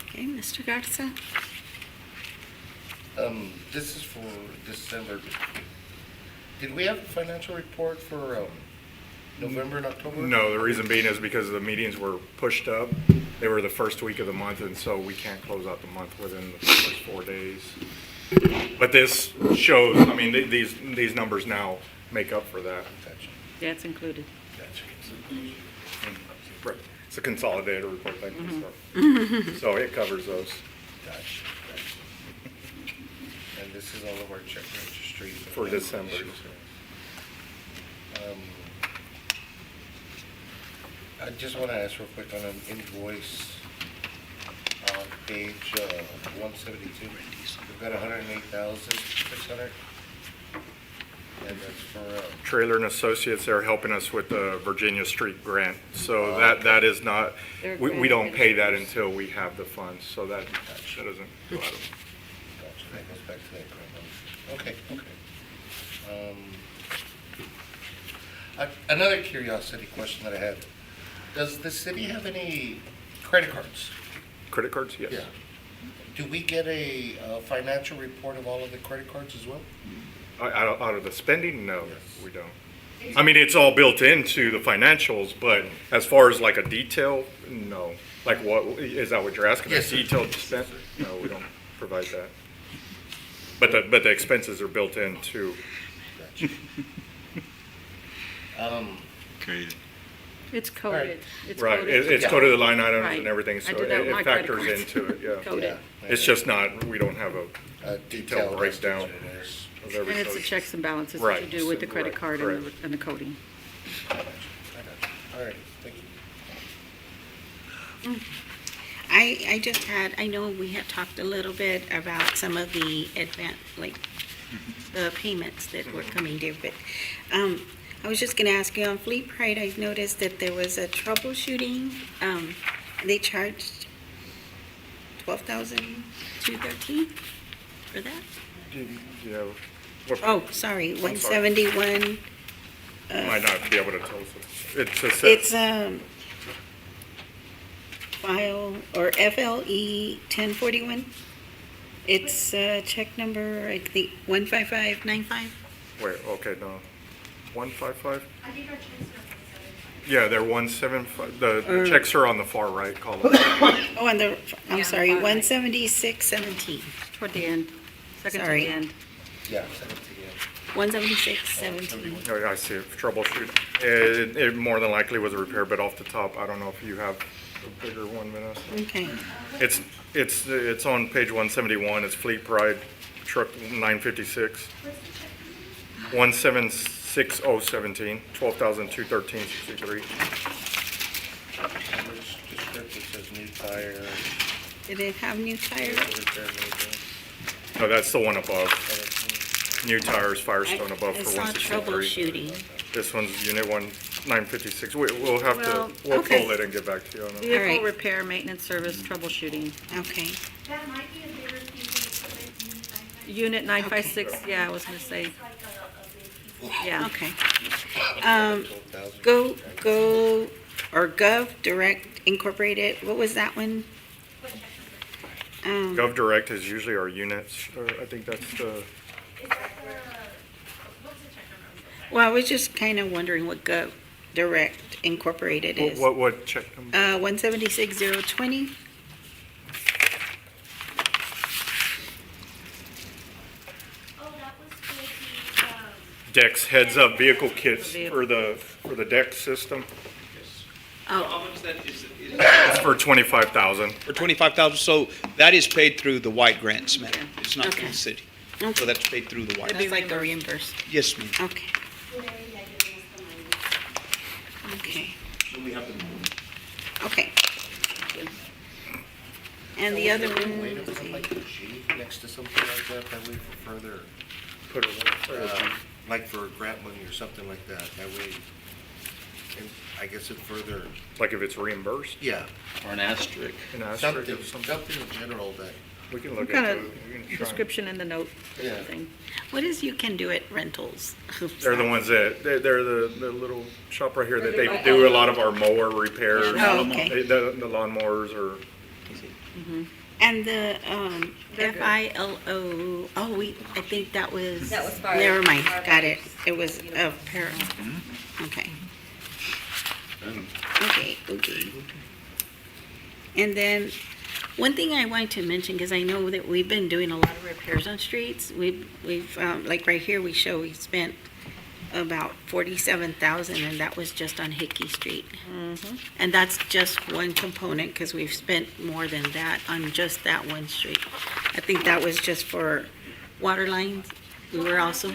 Okay, Mr. Garza? This is for December. Did we have a financial report for November and October? No, the reason being is because the meetings were pushed up. They were the first week of the month, and so we can't close out the month within the first 4 days. But this shows, I mean, these numbers now make up for that. Yeah, it's included. Right. It's a consolidated report, thank you. So it covers those. Gotcha. And this is all of our check registry. For December. I just want to ask real quick on an invoice on page 172. We've got 108,600. And that's for, Trailer and Associates, they're helping us with the Virginia Street grant. So that is not, we don't pay that until we have the funds, so that doesn't go out of. gotcha, that goes back to that grant money. Okay. Another curiosity question that I had. Does the city have any credit cards? Credit cards, yes. Yeah. Do we get a financial report of all of the credit cards as well? Out of the spending, no, we don't. I mean, it's all built into the financials, but as far as like a detail, no. Like what, is that what you're asking? Yes, sir. A detailed expense? No, we don't provide that. But the expenses are built into. Crazy. It's coded. It's Right, coded. it's coded the line items Right. and everything, I so did that with my it credit factors cards. into it, yeah. Coded. It's just not, we don't have a detailed breakdown of every. And it's the code. checks and balances that Right. you do with the credit Right, card correct. and the coding. All right, thank you. I just had, I know we had talked a little bit about some of the the payments that were coming due, but, I was just gonna ask you, on Fleet Pride, I've noticed that there was a troubleshooting, they charged $12,213 for that? Yeah. What- Oh, sorry, I'm 171, Might not be able to tell us. It's just. it's, file, or FLE 1041. It's, check number, I think, 15595. Wait, okay, no. 155? Yeah, they're 175, the checks are on the far right column. Oh, and the, I'm sorry, 17617. Toward the end, second to Sorry. the end. Yeah, send it to you. 17617. Oh, I see it, troubleshoot. It more than likely was a repair, but off the top, I don't know if you have a bigger one, Vanessa. Okay. It's on page 171, it's Fleet Pride, truck 956. 176017, 12,213.63. Description says new tire, Did it have new tires? repair maintenance. No, that's the one above. New tires, Firestone above I for saw 163. troubleshooting. This one's unit 956. We'll have to, Well, we'll okay. pull it and get back to you on that. Vehicle right. repair, maintenance, service, troubleshooting. Okay. Unit 956, yeah, I was gonna say. Yeah. Okay. Or Gov Direct Incorporated, what was that one? Gov Direct is usually our units, or I think that's the, Well, I was just kind of wondering what Gov Direct Incorporated is. what check number? 176020. Dex heads up vehicle kits for the Dex system. Oh, How much that is? It's for 25,000. For 25,000, so that is paid through the White Grants, ma'am. It's not through Okay. the city. Okay. So that's paid through the White. that's like a reimbursed. Yes, ma'am. Okay. Okay. Okay. And the other one, Way to put like a G next to something like that way for further, Put it like for grant money or something like that, that way, and I guess it further, like if it's reimbursed, yeah, Or an asterisk. an asterisk something, or something. something in general that, We can Some look kind into of it. We can try. description in the note Yeah. thing. what is You Can Do It Rentals? They're the ones that, they're the little shop right here that they do a lot of our mower repairs. Oh, okay. The lawnmowers or, And the, They're good. FILO, I think that was. That was fire- Never mind, fire got it. fighters. It was apparel. Okay. Okay. And then, one thing I wanted to mention, because I know that we've been doing a lot of repairs on streets. We've, like right here, we show we spent about 47,000, and that was just on Hickey Street. And that's just one component, because we've spent more than that on just that one street. I think that was just for water lines. We were also,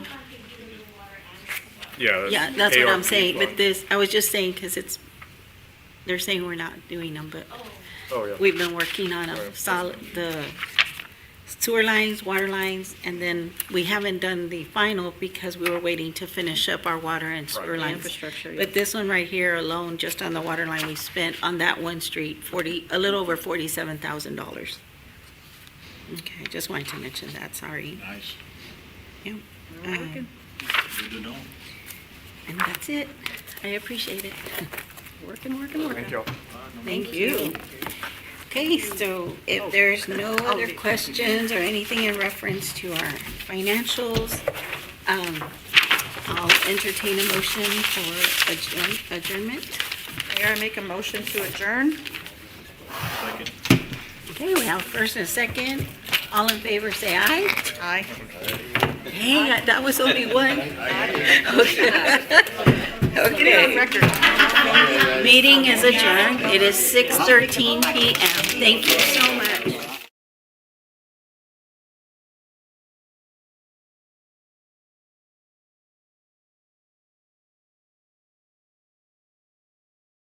yeah, that's what I'm ARP saying, but fund. this, I was just saying, because they're saying we're not doing them, but oh, yeah. we've been working on a Right. solid, the sewer lines, water lines, and then we haven't done the final because we were waiting to finish up our water and sewer Right. lines. Infrastructure, yeah. But this one right here alone, just on the water line, we spent on that one street a little over $47,000. Okay, I just wanted to mention that, sorry. Nice. Yeah. We're working. Good to know. And that's it. I appreciate it. Working. Thank y'all. Thank you. Okay, so if there's no other questions or anything in reference to our financials, I'll entertain a motion for adjournment. Mayor, I make a motion to adjourn. Okay, we have a first and a second. All in favor, say aye. Aye. Hey, that was only one. Okay. Get it on Okay. record. Meeting is adjourned. It is 6:13 PM. Thank you so much.